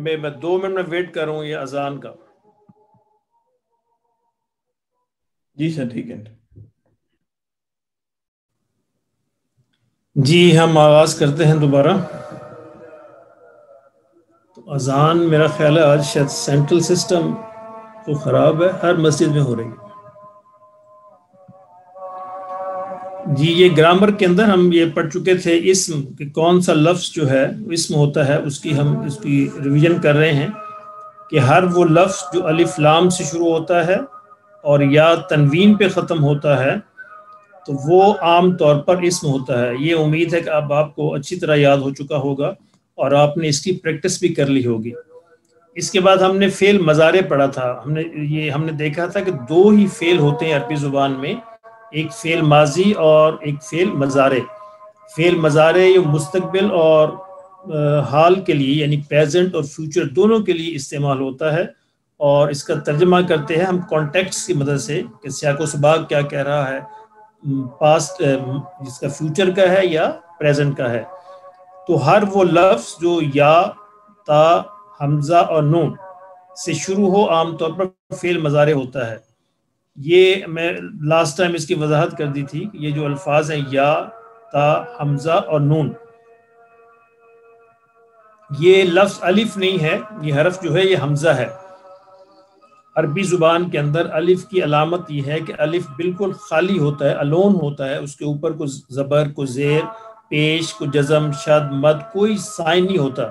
میں 2 منٹ میں ویٹ کر رہا ہوں یہ اذان کا. جی سر ٹھیک ہے. جی ہم آغاز کرتے ہیں دوبارہ. تو اذان میرا خیال ہے آج شاید سینٹرل سسٹم تو خراب ہے، ہر مسجد میں ہو رہی ہے. جی یہ گرامر کے اندر ہم یہ پڑھ چکے تھے اسم کہ کون سا لفظ جو ہے اسم ہوتا ہے، اس کی ہم اس کی ریویژن کر رہے ہیں کہ ہر وہ لفظ جو الف لام سے شروع ہوتا ہے اور یا تنوین پہ ختم ہوتا ہے تو وہ عام طور پر اسم ہوتا ہے. یہ امید ہے کہ اب آپ کو اچھی طرح یاد ہو چکا ہوگا اور آپ نے اس کی پریکٹس بھی کر لی ہوگی. اس کے بعد ہم نے فعل مضارع پڑھا تھا. ہم نے دیکھا تھا کہ 2 ہی فعل ہوتے ہیں عربی زبان میں، ایک فعل ماضی اور ایک فعل مضارع. فعل مضارع یہ مستقبل اور حال کے لیے یعنی پریزنٹ اور فیوچر دونوں کے لیے استعمال ہوتا ہے، اور اس کا ترجمہ کرتے ہیں ہم کانٹیکسٹ کی مدد سے کہ سیاق و سباق کیا کہہ رہا ہے، پاسٹ جس کا فیوچر کا ہے یا پریزنٹ کا ہے. تو ہر وہ لفظ جو یا تا حمزہ اور نون سے شروع ہو عام طور پر فعل مضارع ہوتا ہے. یہ میں لاسٹ ٹائم اس کی وضاحت کر دی تھی کہ یہ جو الفاظ ہیں یا تا حمزہ اور نون، یہ لفظ الف نہیں ہے، یہ حرف جو ہے یہ حمزہ ہے. عربی زبان کے اندر الف کی علامت یہ ہے کہ الف بالکل خالی ہوتا ہے، الون ہوتا ہے، اس کے اوپر کوئی زبر، کوئی زیر پیش، کوئی جزم، شد، مد، کوئی سائن نہیں ہوتا.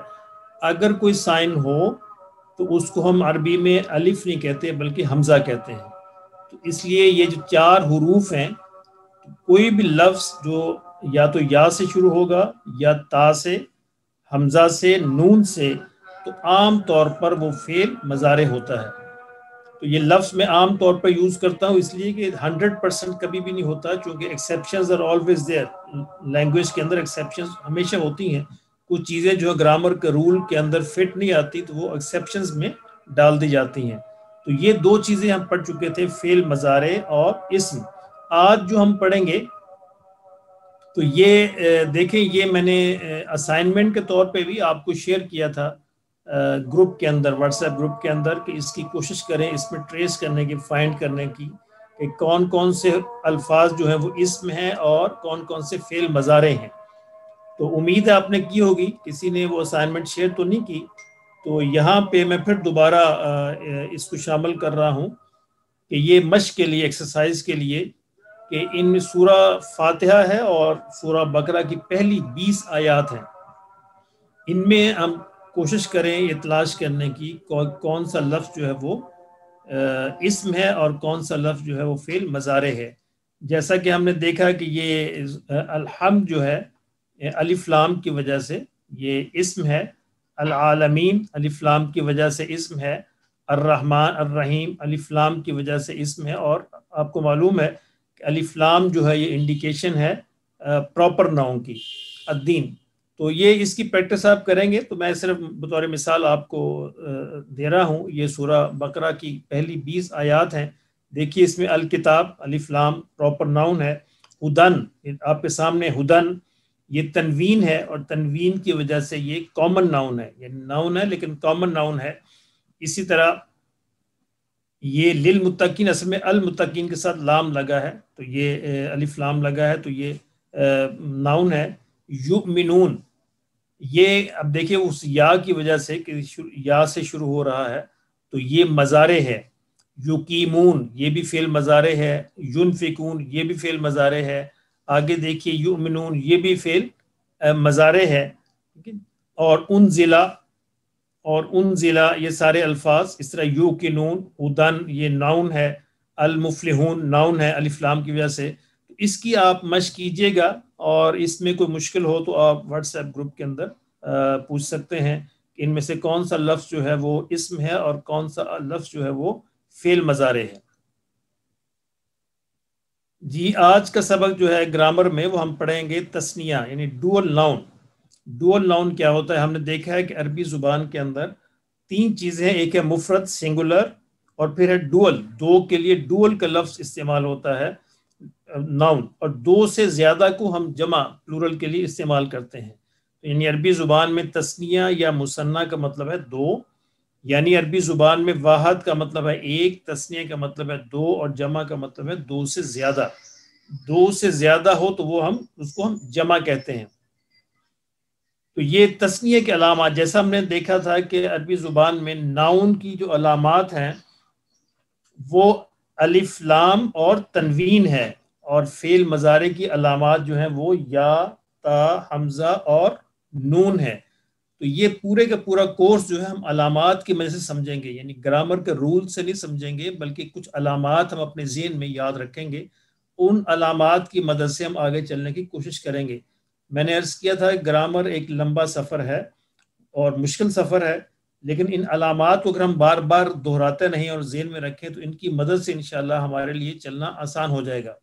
اگر کوئی سائن ہو تو اس کو ہم عربی میں الف نہیں کہتے بلکہ حمزہ کہتے ہیں. تو اس لیے یہ جو 4 حروف ہیں، کوئی بھی لفظ جو یا تو یا سے شروع ہوگا یا تا سے، حمزہ سے، نون سے، تو عام طور پر وہ فعل مضارع ہوتا ہے. تو یہ لفظ میں عام طور پر یوز کرتا ہوں اس لیے کہ 100% کبھی بھی نہیں ہوتا، چونکہ exceptions are always there. Language کے اندر ایکسیپشنز ہمیشہ ہوتی ہیں. کچھ چیزیں جو گرامر کے رول کے اندر فٹ نہیں آتی تو وہ ایکسیپشنز میں ڈال دی جاتی ہیں. تو یہ 2 چیزیں ہم پڑھ چکے تھے، فعل مضارع اور اسم. آج جو ہم پڑھیں گے تو یہ دیکھیں، یہ میں نے اسائنمنٹ کے طور پہ بھی آپ کو شیئر کیا تھا گروپ کے اندر، واٹس ایپ گروپ کے اندر، کہ اس کی کوشش کریں اس میں ٹریس کرنے کی، فائنڈ کرنے کی کہ کون کون سے الفاظ جو ہیں وہ اسم ہیں اور کون کون سے فعل مضارع ہیں. تو امید ہے آپ نے کی ہوگی، کسی نے وہ اسائنمنٹ شیئر تو نہیں کی. تو یہاں پہ میں پھر دوبارہ اس کو شامل کر رہا ہوں کہ یہ مشق کے لیے، ایکسرسائز کے لیے، کہ ان میں سورہ فاتحہ ہے اور سورہ بقرہ کی پہلی 20 آیات ہیں. ان میں ہم کوشش کریں یہ تلاش کرنے کی کون سا لفظ جو ہے وہ اسم ہے اور کون سا لفظ جو ہے وہ فعل مضارع ہے. جیسا کہ ہم نے دیکھا کہ یہ الحمد جو ہے الف لام کی وجہ سے یہ اسم ہے، العالمین الف لام کی وجہ سے اسم ہے، الرحمن الرحیم الف لام کی وجہ سے اسم ہے. اور آپ کو معلوم ہے کہ الف لام جو ہے یہ انڈیکیشن ہے پراپر ناؤن کی، الدین. تو یہ اس کی پریکٹس آپ کریں گے. تو میں صرف بطور مثال آپ کو دے رہا ہوں، یہ سورہ بقرہ کی پہلی 20 آیات ہیں. دیکھیے اس میں الکتاب الف لام پراپر ناؤن ہے. ہدن آپ کے سامنے ہدن یہ تنوین ہے، اور تنوین کی وجہ سے یہ کامن ناؤن ہے، یعنی ناؤن ہے لیکن کامن ناؤن ہے. اسی طرح یہ للمتقین اصل میں المتقین کے ساتھ لام لگا ہے، تو یہ الف لام لگا ہے تو یہ ناؤن ہے. یؤمنون یہ اب دیکھیں اس یا کی وجہ سے کہ یا سے شروع ہو رہا ہے تو یہ مضارع ہے. یقیمون یہ بھی فعل مضارع ہے. ینفقون یہ بھی فعل مضارع ہے. آگے دیکھیے یؤمنون یہ بھی فعل مضارع ہے. اور انزلہ یہ سارے الفاظ اس طرح یوقنون، ہدن یہ ناؤن ہے، المفلحون ناؤن ہے الف لام کی وجہ سے. تو اس کی آپ مشق کیجیے گا، اور اس میں کوئی مشکل ہو تو آپ واٹس ایپ گروپ کے اندر پوچھ سکتے ہیں کہ ان میں سے کون سا لفظ جو ہے وہ اسم ہے اور کون سا لفظ جو ہے وہ فعل مضارع ہے. جی آج کا سبق جو ہے گرامر میں وہ ہم پڑھیں گے تثنیہ یعنی ڈوئل ناؤن. ڈوئل ناؤن کیا ہوتا ہے؟ ہم نے دیکھا ہے کہ عربی زبان کے اندر 3 چیزیں ہیں، ایک ہے مفرد سنگولر، اور پھر ہے ڈوئل، 2 کے لیے ڈوئل کا لفظ استعمال ہوتا ہے ناؤن، اور 2 سے زیادہ کو ہم جمع پلورل کے لیے استعمال کرتے ہیں. یعنی عربی زبان میں تثنیہ یا مثنیٰ کا مطلب ہے دو، یعنی عربی زبان میں واحد کا مطلب ہے ایک، تثنیہ کا مطلب ہے دو، اور جمع کا مطلب ہے دو سے زیادہ. دو سے زیادہ ہو تو وہ اس کو ہم جمع کہتے ہیں. تو یہ تثنیہ کے علامات، جیسا ہم نے دیکھا تھا کہ عربی زبان میں ناؤن کی جو علامات ہیں وہ الف لام اور تنوین ہے، اور فعل مضارع کی علامات جو ہیں وہ یا، تا، حمزہ اور نون ہے. تو یہ پورے کا پورا کورس جو ہے ہم علامات کی وجہ سے سمجھیں گے، یعنی گرامر کے رول سے نہیں سمجھیں گے، بلکہ کچھ علامات ہم اپنے ذہن میں یاد رکھیں گے. ان علامات کی مدد سے ہم آگے چلنے کی کوشش کریں گے. میں نے عرض کیا تھا گرامر ایک لمبا سفر ہے اور مشکل سفر ہے، لیکن ان علامات کو اگر ہم بار بار دہراتے نہیں اور ذہن میں رکھیں تو ان کی مدد سے انشاءاللہ ہمارے لیے چلنا آسان ہو جائے گا.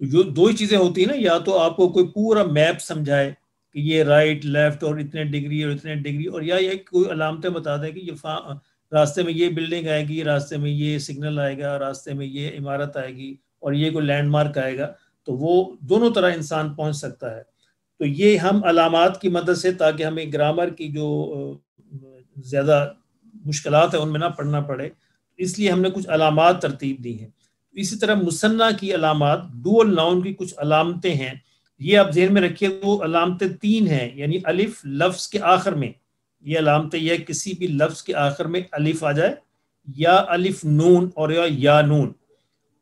تو دو ہی چیزیں ہوتی ہیں نا، یا تو آپ کو کوئی پورا میپ سمجھائے کہ یہ رائٹ لیفٹ اور اتنے ڈگری اور اتنے ڈگری، اور یا یہ کوئی علامتیں بتا دیں کہ یہ راستے میں یہ بلڈنگ آئے گی، راستے میں یہ سگنل آئے گا، راستے میں یہ عمارت آئے گی، اور یہ کوئی لینڈ مارک آئے گا. تو وہ دونوں طرح انسان پہنچ سکتا ہے. تو یہ ہم علامات کی مدد سے، تاکہ ہمیں گرامر کی جو زیادہ مشکلات ہیں ان میں نہ پڑھنا پڑے، اس لیے ہم نے کچھ علامات ترتیب دی ہیں. اسی طرح مثنیٰ کی علامات، ڈوئل ناؤن کی کچھ علامتیں ہیں، یہ آپ ذہن میں رکھیے. وہ علامتیں تین ہیں، یعنی الف لفظ کے آخر میں، یہ علامتیں یہ کسی بھی لفظ کے آخر میں الف آ جائے، یا الف نون اور یا نون،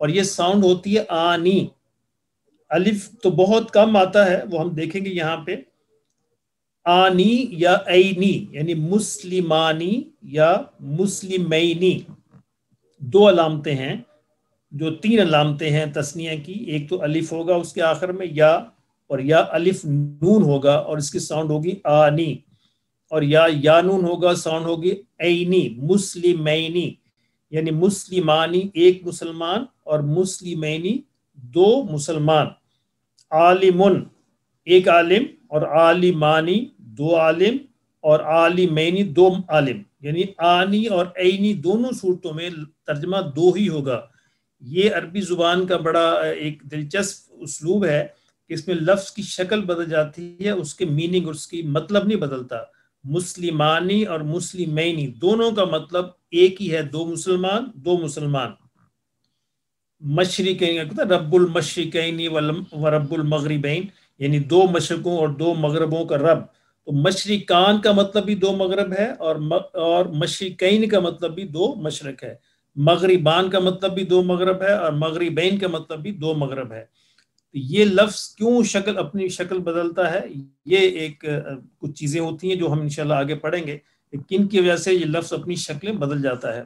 اور یہ ساؤنڈ ہوتی ہے آنی. الف تو بہت کم آتا ہے، وہ ہم دیکھیں گے یہاں پہ. آنی یا اینی، یعنی مسلمانی یا مسلمینی، دو علامتیں ہیں، جو تین علامتیں ہیں تثنیہ کی. ایک تو الف ہوگا اس کے آخر میں یا، اور یا الف نون ہوگا اور اس کی ساؤنڈ ہوگی آنی، اور یا نون ہوگا ساؤنڈ ہوگی اینی. مسلمینی یعنی مسلمانی ایک مسلمان، اور مسلمینی دو مسلمان. عالمن ایک عالم، اور عالمانی دو عالم، اور عالمینی دو عالم. یعنی آنی اور اینی دونوں صورتوں میں ترجمہ دو ہی ہوگا. یہ عربی زبان کا بڑا ایک دلچسپ اسلوب ہے کہ اس میں لفظ کی شکل بدل جاتی ہے، اس کے میننگ اور اس کی مطلب نہیں بدلتا. مسلمانی اور مسلمینی دونوں کا مطلب ایک ہی ہے، دو مسلمان دو مسلمان. مشرقین، رب المشرقین و رب المغربین، یعنی دو مشرقوں اور دو مغربوں کا رب. تو مشرقان کا مطلب بھی دو مغرب ہے، اور مشرقین کا مطلب بھی دو مشرق ہے. مغربان کا مطلب بھی دو مغرب ہے، اور مغربین کا مطلب بھی دو مغرب ہے. یہ لفظ کیوں اپنی شکل بدلتا ہے، یہ ایک کچھ چیزیں ہوتی ہیں جو ہم انشاءاللہ آگے پڑھیں گے، کن کی وجہ سے یہ لفظ اپنی شکلیں بدل جاتا ہے.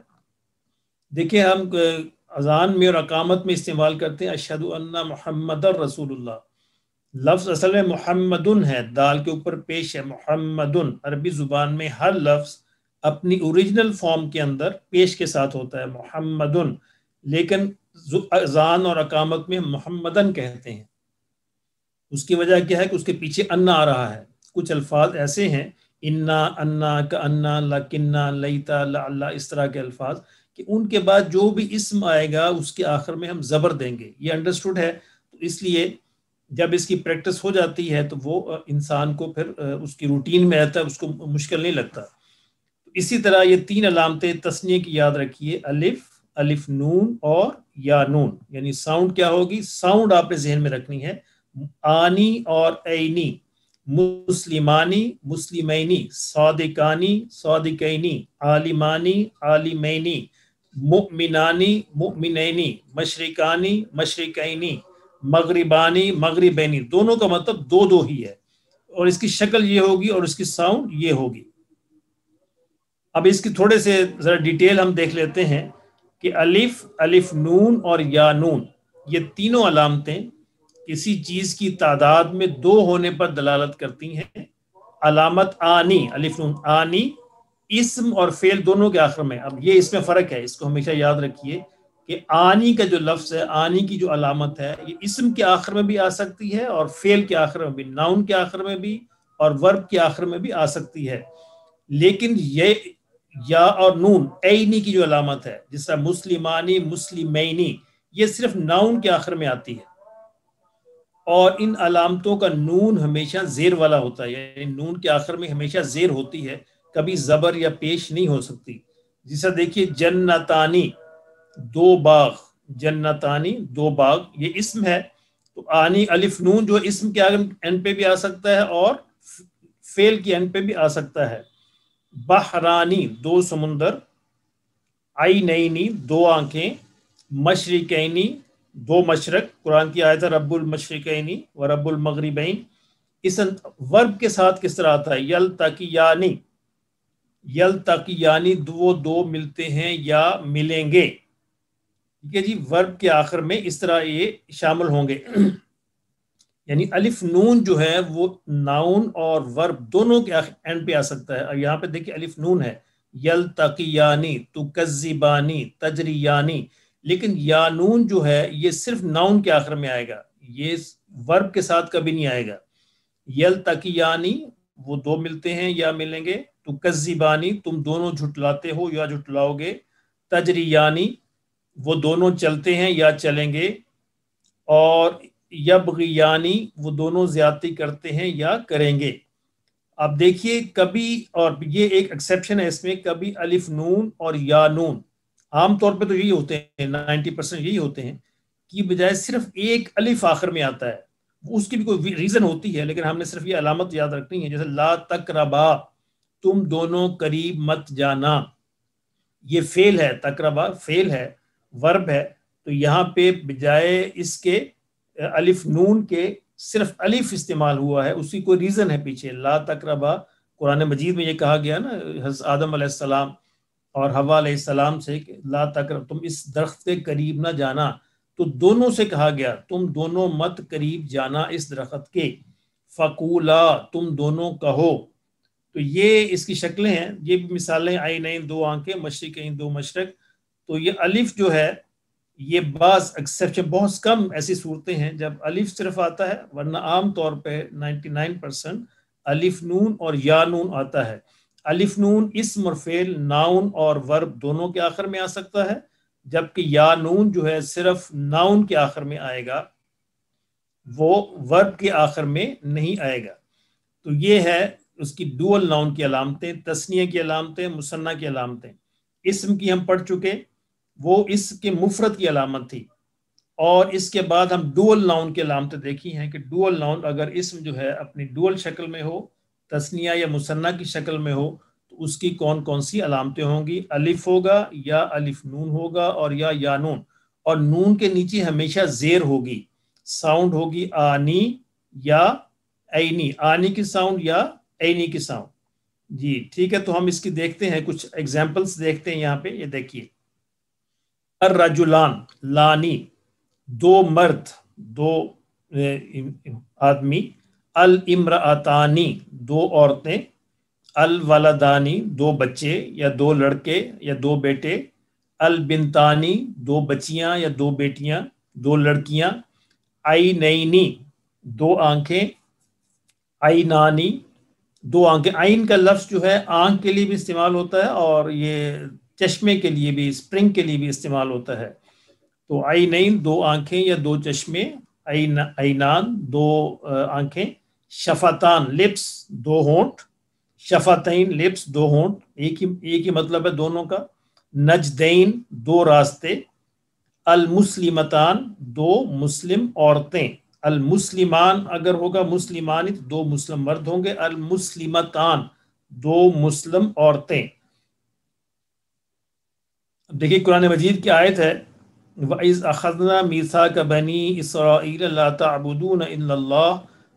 دیکھیں ہم اذان میں اور اقامت میں استعمال کرتے ہیں اشہد ان محمد رسول اللہ. لفظ اصل میں محمدن ہے، دال کے اوپر پیش ہے محمدن. عربی زبان میں ہر لفظ اپنی اوریجنل فارم کے اندر پیش کے ساتھ ہوتا ہے محمدن، لیکن اذان اور اقامت میں محمدن کہتے ہیں. اس کی وجہ کیا ہے کہ اس کے پیچھے انا آ رہا ہے. کچھ الفاظ ایسے ہیں، انا، انا، کانا، لکننا، لیتا، لعلہ، اس طرح کے الفاظ، کہ ان کے بعد جو بھی اسم آئے گا اس کے آخر میں ہم زبر دیں گے. یہ انڈرسٹوڈ ہے. تو اس لیے جب اس کی پریکٹس ہو جاتی ہے تو وہ انسان کو پھر اس کی روٹین میں رہتا ہے، اس کو مشکل نہیں لگتا. اسی طرح یہ تین علامتیں تثنیہ کی یاد رکھیے، الف نون اور یا نون. یعنی ساؤنڈ کیا ہوگی، ساؤنڈ آپ نے ذہن میں رکھنی ہے، آنی اور اینی. مسلمانی، مسلمینی، صادقانی، صادقینی، عالمانی، عالمینی، مؤمنانی، مؤمنینی، مشرقانی، مشرقینی، مغربانی، مغربینی. دونوں کا مطلب دو دو ہی ہے، اور اس کی شکل یہ ہوگی اور اس کی ساؤنڈ یہ ہوگی. اب اس کی تھوڑے سے ذرا ڈیٹیل ہم دیکھ لیتے ہیں کہ الف نون اور یا نون، یہ تینوں علامتیں کسی چیز کی تعداد میں دو ہونے پر دلالت کرتی ہیں. علامت آنی، الف نون آنی، اسم اور فعل دونوں کے آخر میں. اب یہ اس میں فرق ہے، اس کو ہمیشہ یاد رکھیے کہ آنی کا جو لفظ ہے، آنی کی جو علامت ہے، یہ اسم کے آخر میں بھی آ سکتی ہے اور فعل کے آخر میں بھی، ناؤن کے آخر میں بھی اور ورب کے آخر میں بھی آ سکتی ہے. لیکن یہ یا اور نون اینی کی جو علامت ہے، جس طرح مسلمانی، مسلمینی، یہ صرف ناؤن کے آخر میں آتی ہے، اور ان علامتوں کا نون ہمیشہ زیر والا ہوتا ہے، یعنی نون کے آخر میں ہمیشہ زیر ہوتی ہے، کبھی زبر یا پیش نہیں ہو سکتی. جیسا دیکھیے جنتانی دو باغ، جنتانی دو باغ، یہ اسم ہے تو آنی الف نون جو اسم کے اینڈ پہ بھی آ سکتا ہے اور فعل کی اینڈ پہ بھی آ سکتا ہے. بحرانی دو سمندر، عینینی دو آنکھیں، مشرقینی دو مشرق، قرآن کی آیت ہے رب المشرقینی و رب المغربین. اس ورب کے ساتھ کس طرح آتا ہے؟ یلتقیانی، یلتقیانی وہ دو ملتے ہیں یا ملیں گے. ٹھیک ہے جی، ورب کے آخر میں اس طرح یہ شامل ہوں گے. یعنی الف نون جو ہے وہ ناؤن اور ورب دونوں کے اینڈ پہ آ سکتا ہے. اور یہاں پہ دیکھیے الف نون ہے، یلتقیانی، تکذبانی، تجریانی. لیکن یا نون جو ہے یہ صرف ناؤن کے آخر میں آئے گا، یہ ورب کے ساتھ کبھی نہیں آئے گا. یلتقیانی وہ دو ملتے ہیں یا ملیں گے، تکذبانی تم دونوں جھٹلاتے ہو یا جھٹلاؤ گے، تجریانی وہ دونوں چلتے ہیں یا چلیں گے، اور یبغیانی وہ دونوں زیادتی کرتے ہیں یا کریں گے. اب دیکھیے کبھی، اور یہ ایک ایکسیپشن ہے اس میں، کبھی الف نون اور یا نون، عام طور پہ تو یہی ہوتے ہیں، 90% یہی ہوتے ہیں، کی بجائے صرف ایک الف آخر میں آتا ہے. اس کی بھی کوئی ریزن ہوتی ہے، لیکن ہم نے صرف یہ علامت یاد رکھنی ہے. جیسے لا تقربا تم دونوں قریب مت جانا، یہ فعل ہے، تقربا فعل ہے، ورب ہے، تو یہاں پہ بجائے اس کے الف نون کے صرف الف استعمال ہوا ہے. اس کی کوئی ریزن ہے پیچھے. لا تقربا قرآن مجید میں یہ کہا گیا نا حضرت آدم علیہ السلام اور حوا علیہ السلام سے کہ لا تقرب، تم اس درخت کے قریب نہ جانا، تو دونوں سے کہا گیا تم دونوں مت قریب جانا اس درخت کے. فقولا تم دونوں کہو. تو یہ اس کی شکلیں ہیں، یہ بھی مثالیں، عینین دو آنکھیں، مشرقین دو مشرق. تو یہ الف جو ہے یہ بعض ایکسیپشن، بہت کم ایسی صورتیں ہیں جب الف صرف آتا ہے، ورنہ عام طور پہ 99% الف نون اور یا نون آتا ہے. الف نون اسم اور فعل، ناؤن اور ورب دونوں کے آخر میں آ سکتا ہے، جبکہ یا نون جو ہے صرف ناؤن کے آخر میں آئے گا، وہ ورب کے آخر میں نہیں آئے گا. تو یہ ہے اس کی ڈوئل ناؤن کی علامتیں، تثنیہ کی علامتیں، مثنیٰ کی علامتیں. اسم کی ہم پڑھ چکے، وہ اس کے مفرد کی علامت تھی. اور اس کے بعد ہم ڈوئل ناؤن کی علامتیں دیکھی ہیں کہ ڈوئل ناؤن اگر اسم جو ہے اپنی ڈوئل شکل میں ہو، تثنیہ یا مثنیٰ کی شکل میں ہو، تو اس کی کون کون سی علامتیں ہوں گی؟ الف ہوگا یا الف نون ہوگا اور یا نون، اور نون کے نیچے ہمیشہ زیر ہوگی، ساؤنڈ ہوگی آنی یا اینی، آنی کی ساؤنڈ یا اینی کی ساؤنڈ. جی ٹھیک ہے، تو ہم اس کی دیکھتے ہیں، کچھ ایگزامپلس دیکھتے ہیں. یہاں پہ یہ دیکھیے الرجلان لانی دو مرد، دو آدمی، الامرأتانی دو عورتیں، الولدانی دو بچے یا دو لڑکے یا دو بیٹے، البنتانی دو بچیاں یا دو بیٹیاں، دو لڑکیاں، عینینی دو آنکھیں، عینانی دو آنکھیں. عین کا لفظ جو ہے آنکھ کے لیے بھی استعمال ہوتا ہے اور یہ چشمے کے لیے بھی، اسپرنگ کے لیے بھی استعمال ہوتا ہے. تو عینین دو آنکھیں یا دو چشمے، عینان دو آنکھیں، شفتان لپس دو ہونٹ، شفتین لپس دو ہونٹ، ایک ہی مطلب ہے دونوں کا. نجدین دو راستے، المسلمتان دو مسلم عورتیں، المسلمان اگر ہوگا مسلمانی تو دو مسلم مرد ہوں گے، المسلمتان دو مسلم عورتیں. دیکھیے قرآن مجید کی آیت ہے وَإِذْ أَخَذْنَا مِيثَاقَ بَنِي إِسْرَائِيلَ لَا تَعْبُدُونَ إِلَّا اللَّهَ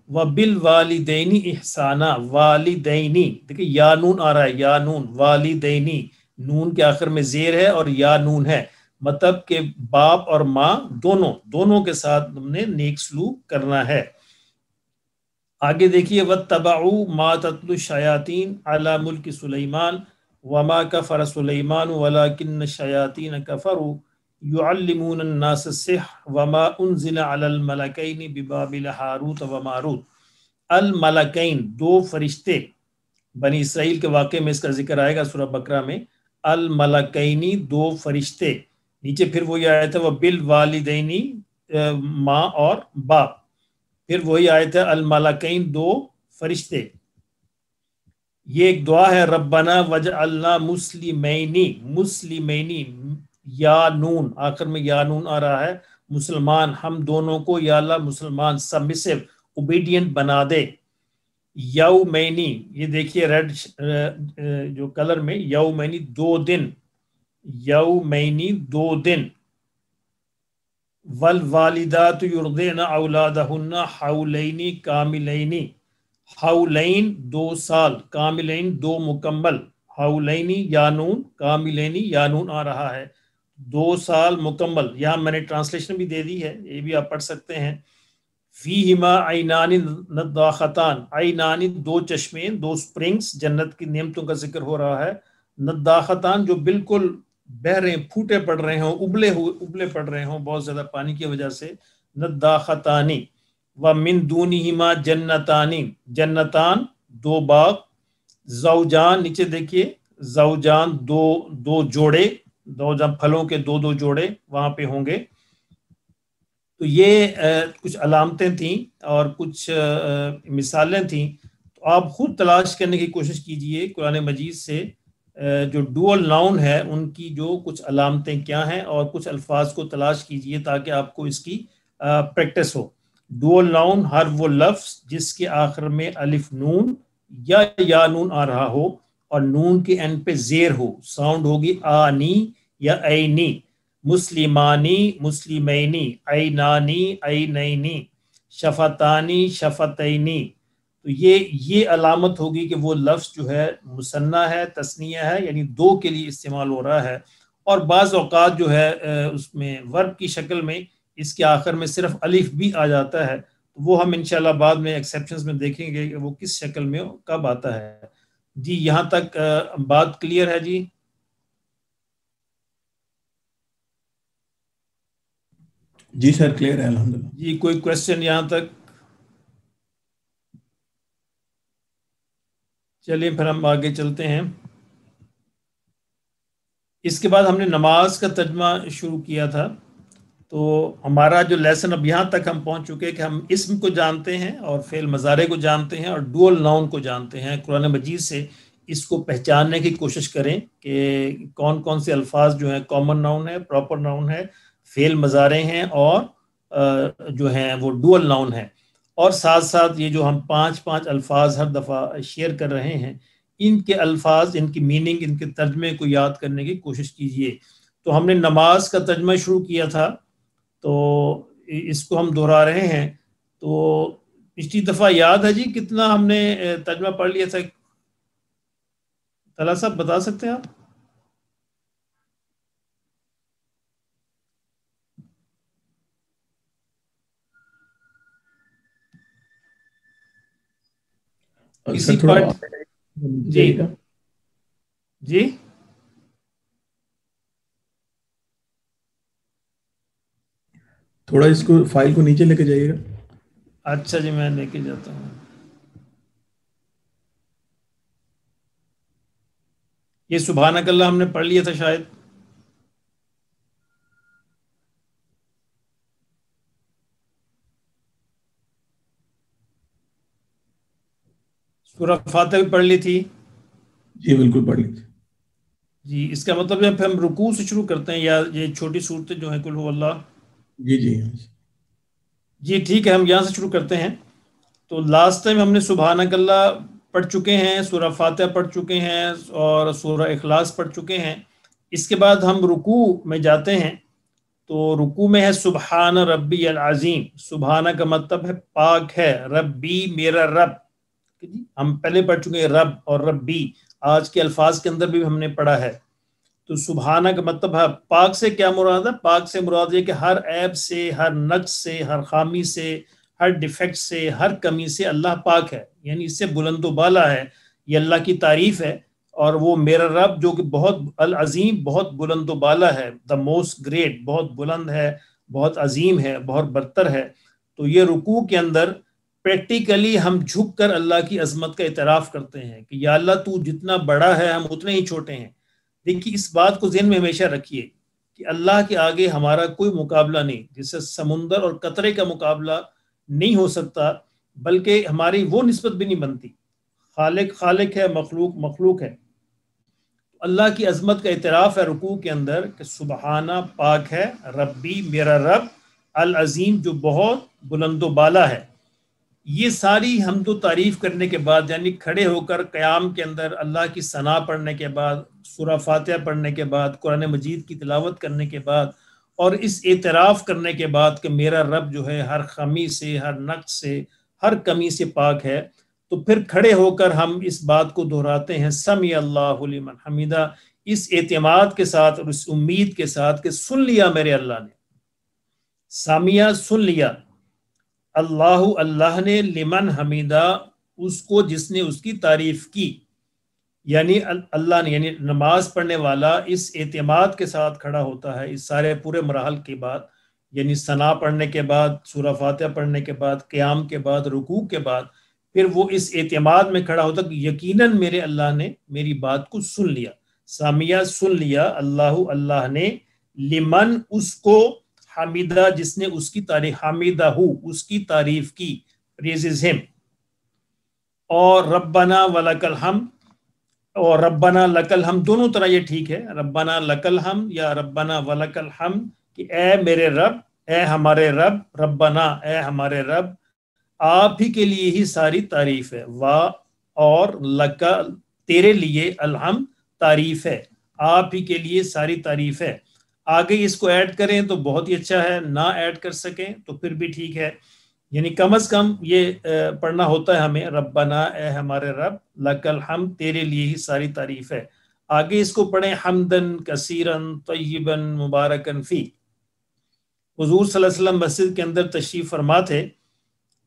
وَبِالْوَالِدَيْنِ إِحْسَانًا. والدینی، دیکھیے یا نون آ رہا ہے، یا نون، والدینی نون کے آخر میں زیر ہے اور یا نون ہے، مطلب کہ باپ اور ماں دونوں کے ساتھ تم نے نیک سلوک کرنا ہے. آگے دیکھیے وَاتَّبَعُوا مَا تَتْلُو الشَّيَاطِينُ عَلَى مُلْكِ سُلَيْمَانَ وَمَا كَفَرَ سُلَيْمَانُ وَلَكِنَّ الشَّيَاطِينَ كَفَرُوا يُعَلِّمُونَ النَّاسَ السِّحْرَ وَمَا أُنزِلَ عَلَى الْمَلَكَيْنِ بِبَابِلَ ہاروت وماروت. الملکین دو فرشتے، بنی اسرائیل کے واقعے میں اس کا ذکر آئے گا سورہ بقرہ میں. الملکینی دو فرشتے، نیچے پھر وہ یہ آیت ہے وہ بالوالدینی ماں اور باپ. پھر وہی آیت ہے الملکین، دو فرشتے. یہ ایک دعا ہے ربنا وجعلنا مسلمینی، مسلمینی یا نون، آخر میں یا نون آ رہا ہے، مسلمان ہم دونوں کو یا اللہ مسلمان سبمسو اوبیڈینٹ بنا دے. یومینی، یہ دیکھیے ریڈ جو کلر میں، یومینی دو دن، یومینی دو دن. والوالدات یرضعن اولادہن حولین کاملین، حولین دو سال، کاملین دو مکمل، حولین یانون، کاملین یانون آ رہا ہے، 2 سال مکمل. یہاں میں نے ٹرانسلیشن بھی دے دی ہے، یہ بھی آپ پڑھ سکتے ہیں. فیہما عینان نداختان، عینان دو چشمے، 2 سپرنگز، جنت کی نعمتوں کا ذکر ہو رہا ہے. نداختان جو بالکل بہ رہے ہیں، پھوٹے پڑ رہے ہوں، ابلے پڑ رہے ہوں بہت زیادہ پانی کی وجہ سے. نداختانی. ومن دونہما جنتانی، جنتان دو باغ. زوجان، نیچے دیکھیے، زوجان دو جوڑے، پھلوں کے دو جوڑے وہاں پہ ہوں گے. تو یہ کچھ علامتیں تھیں اور کچھ مثالیں تھیں. تو آپ خود تلاش کرنے کی کوشش کیجئے قرآن مجید سے جو ڈوئل ناؤن ہے ان کی جو کچھ علامتیں کیا ہیں، اور کچھ الفاظ کو تلاش کیجئے تاکہ آپ کو اس کی پریکٹس ہو. ڈوئل ناؤن ہر وہ لفظ جس کے آخر میں الف نون یا نون آ رہا ہو اور نون کے اینڈ پہ زیر ہو، ساؤنڈ ہوگی آنی یا اینی. مسلمانی، مسلمینی، عینانی، عینینی، شفتانی، شفتینی. تو یہ علامت ہوگی کہ وہ لفظ جو ہے مثنیٰ ہے، تثنیہ ہے، یعنی دو کے لیے استعمال ہو رہا ہے. اور بعض اوقات جو ہے اس میں ورب کی شکل میں اس کے آخر میں صرف الف بھی آ جاتا ہے. وہ ہم انشاءاللہ بعد میں ایکسیپشنز میں دیکھیں گے کہ وہ کس شکل میں کب آتا ہے. جی یہاں تک بات کلیئر ہے جی؟ جی سر کلیئر ہے الحمدللہ. جی کوئی کویسچن یہاں تک؟ چلیے پھر ہم آگے چلتے ہیں. اس کے بعد ہم نے نماز کا ترجمہ شروع کیا تھا. تو ہمارا جو لیسن اب یہاں تک ہم پہنچ چکے کہ ہم اسم کو جانتے ہیں اور فعل مضارع کو جانتے ہیں اور ڈوئل ناؤن کو جانتے ہیں. قرآن مجید سے اس کو پہچاننے کی کوشش کریں کہ کون کون سے الفاظ جو ہیں کامن ناؤن ہے، پراپر ناؤن ہے، فعل مضارع ہیں، اور جو ہیں وہ ڈوئل ناؤن ہیں. اور ساتھ ساتھ یہ جو ہم 5 الفاظ ہر دفعہ شیئر کر رہے ہیں، ان کے الفاظ، ان کی میننگ، ان کے ترجمے کو یاد کرنے کی کوشش کیجئے. تو ہم نے نماز کا ترجمہ شروع کیا تھا، تو اس کو ہم دہرا رہے ہیں. تو پچھلی دفعہ یاد ہے جی کتنا ہم نے ترجمہ پڑھ لیا تھا؟ طلحہ صاحب بتا سکتے ہیں آپ؟ سر تھوڑا جی جی تھوڑا اس کو فائل کو نیچے لے کے جائیے گا. اچھا جی میں لے کے جاتا ہوں. یہ سبحانک اللہ ہم نے پڑھ لیا تھا شاید. سورہ فاتحہ بھی پڑھ لی تھی. جی بالکل پڑھ لی تھی. جی اس کا مطلب ہے پھر ہم رکوع سے شروع کرتے ہیں، یا یہ چھوٹی صورتیں جو ہیں قل هو اللہ؟ جی ٹھیک ہے، ہم یہاں سے شروع کرتے ہیں. تو لاسٹ ٹائم ہم نے سبحانک اللہ پڑھ چکے ہیں، سورہ فاتحہ پڑھ چکے ہیں، اور سورہ اخلاص پڑھ چکے ہیں. اس کے بعد ہم رکوع میں جاتے ہیں. تو رکوع میں ہے سبحان ربی العظیم. سبحانہ کا مطلب ہے پاک ہے، ربی میرا رب. ہم پہلے پڑھ چکے ہیں رب اور ربی، آج کے الفاظ کے اندر بھی ہم نے پڑھا ہے. تو سبحانہ کا مطلب ہے پاک سے کیا مراد ہے؟ پاک سے مراد یہ کہ ہر عیب سے، ہر نقص سے، ہر خامی سے، ہر ڈیفیکٹ سے، ہر کمی سے اللہ پاک ہے، یعنی اس سے بلند و بالا ہے. یہ اللہ کی تعریف ہے. اور وہ میرا رب جو کہ بہت العظیم، بہت بلند و بالا ہے، دا موسٹ گریٹ، بہت بلند ہے، بہت عظیم ہے، بہت برتر ہے. تو یہ رکوع کے اندر پریکٹیکلی ہم جھک کر اللہ کی عظمت کا اعتراف کرتے ہیں کہ یا اللہ تو جتنا بڑا ہے ہم اتنے ہی چھوٹے ہیں. دیکھیے اس بات کو ذہن میں ہمیشہ رکھیے کہ اللہ کے آگے ہمارا کوئی مقابلہ نہیں. جیسے سمندر اور قطرے کا مقابلہ نہیں ہو سکتا، بلکہ ہماری وہ نسبت بھی نہیں بنتی. خالق خالق ہے، مخلوق مخلوق ہے. اللہ کی عظمت کا اعتراف ہے رکوع کے اندر کہ سبحانہ پاک ہے ربی میرا رب العظیم جو بہت بلند و بالا ہے. یہ ساری حمد و تعریف کرنے کے بعد، یعنی کھڑے ہو کر قیام کے اندر اللہ کی ثنا پڑھنے کے بعد، سورہ فاتحہ پڑھنے کے بعد، قرآن مجید کی تلاوت کرنے کے بعد، اور اس اعتراف کرنے کے بعد کہ میرا رب جو ہے ہر خمی سے، ہر نقص سے، ہر کمی سے پاک ہے، تو پھر کھڑے ہو کر ہم اس بات کو دہراتے ہیں سمیع اللہ لمن حمیدہ، اس اعتماد کے ساتھ اور اس امید کے ساتھ کہ سن لیا میرے اللہ نے. سامیہ سن لیا، اللہ اللہ نے، لمن حمیدہ اس کو جس نے اس کی تعریف کی. یعنی اللہ نے، یعنی نماز پڑھنے والا اس اعتماد کے ساتھ کھڑا ہوتا ہے اس سارے پورے مراحل کے بعد، یعنی ثنا پڑھنے کے بعد، سورہ فاتحہ پڑھنے کے بعد، قیام کے بعد، رکوع کے بعد، پھر وہ اس اعتماد میں کھڑا ہوتا کہ یقیناً میرے اللہ نے میری بات کو سن لیا. سامیہ سن لیا اللہ اللہ نے، لمن اس کو، حمیدہ جس نے اس کی تعریف، حمیدہ اس کی تعریف کی، پریزز ہم. اور ربنا ولک الحمد اور ربنا لک الحمد دونوں طرح یہ ٹھیک ہے، ربنا لک الحمد یا ربنا ولک الحمد، کہ اے میرے رب، اے ہمارے رب، ربنا اے ہمارے رب، آپ ہی کے لیے ہی ساری تعریف ہے، وا اور لکا تیرے لیے، الحمد تعریف ہے، آپ ہی کے لیے ساری تعریف ہے. آگے اس کو ایڈ کریں تو بہت ہی اچھا ہے، نہ ایڈ کر سکیں تو پھر بھی ٹھیک ہے. یعنی کم از کم یہ پڑھنا ہوتا ہے ہمیں، ربنا اے ہمارے رب، لک الحمد تیرے لیے ہی ساری تعریف ہے. آگے اس کو پڑھیں حمدن کثیرن طیبا مبارکن فی. حضور صلی اللہ علیہ وسلم مسجد کے اندر تشریف فرما تھے،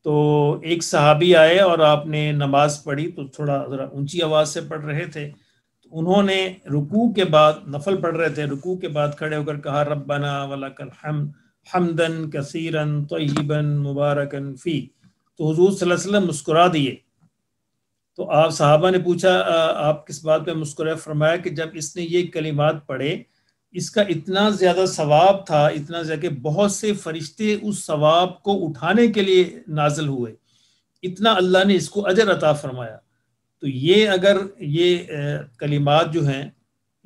تو ایک صحابی آئے اور آپ نے نماز پڑھی تو تھوڑا ذرا اونچی آواز سے پڑھ رہے تھے. انہوں نے رکوع کے بعد، نفل پڑھ رہے تھے، رکوع کے بعد کھڑے ہو کر کہا ربنا ولک الحمد حمدن کثیرن طیبا مبارکن فی. تو حضور صلی اللہ علیہ وسلم مسکرا دیے. تو آپ صحابہ نے پوچھا آپ کس بات پہ مسکرائے؟ فرمایا کہ جب اس نے یہ کلمات پڑھے اس کا اتنا زیادہ ثواب تھا، اتنا زیادہ کہ بہت سے فرشتے اس ثواب کو اٹھانے کے لیے نازل ہوئے، اتنا اللہ نے اس کو اجر عطا فرمایا. تو یہ اگر یہ کلمات جو ہیں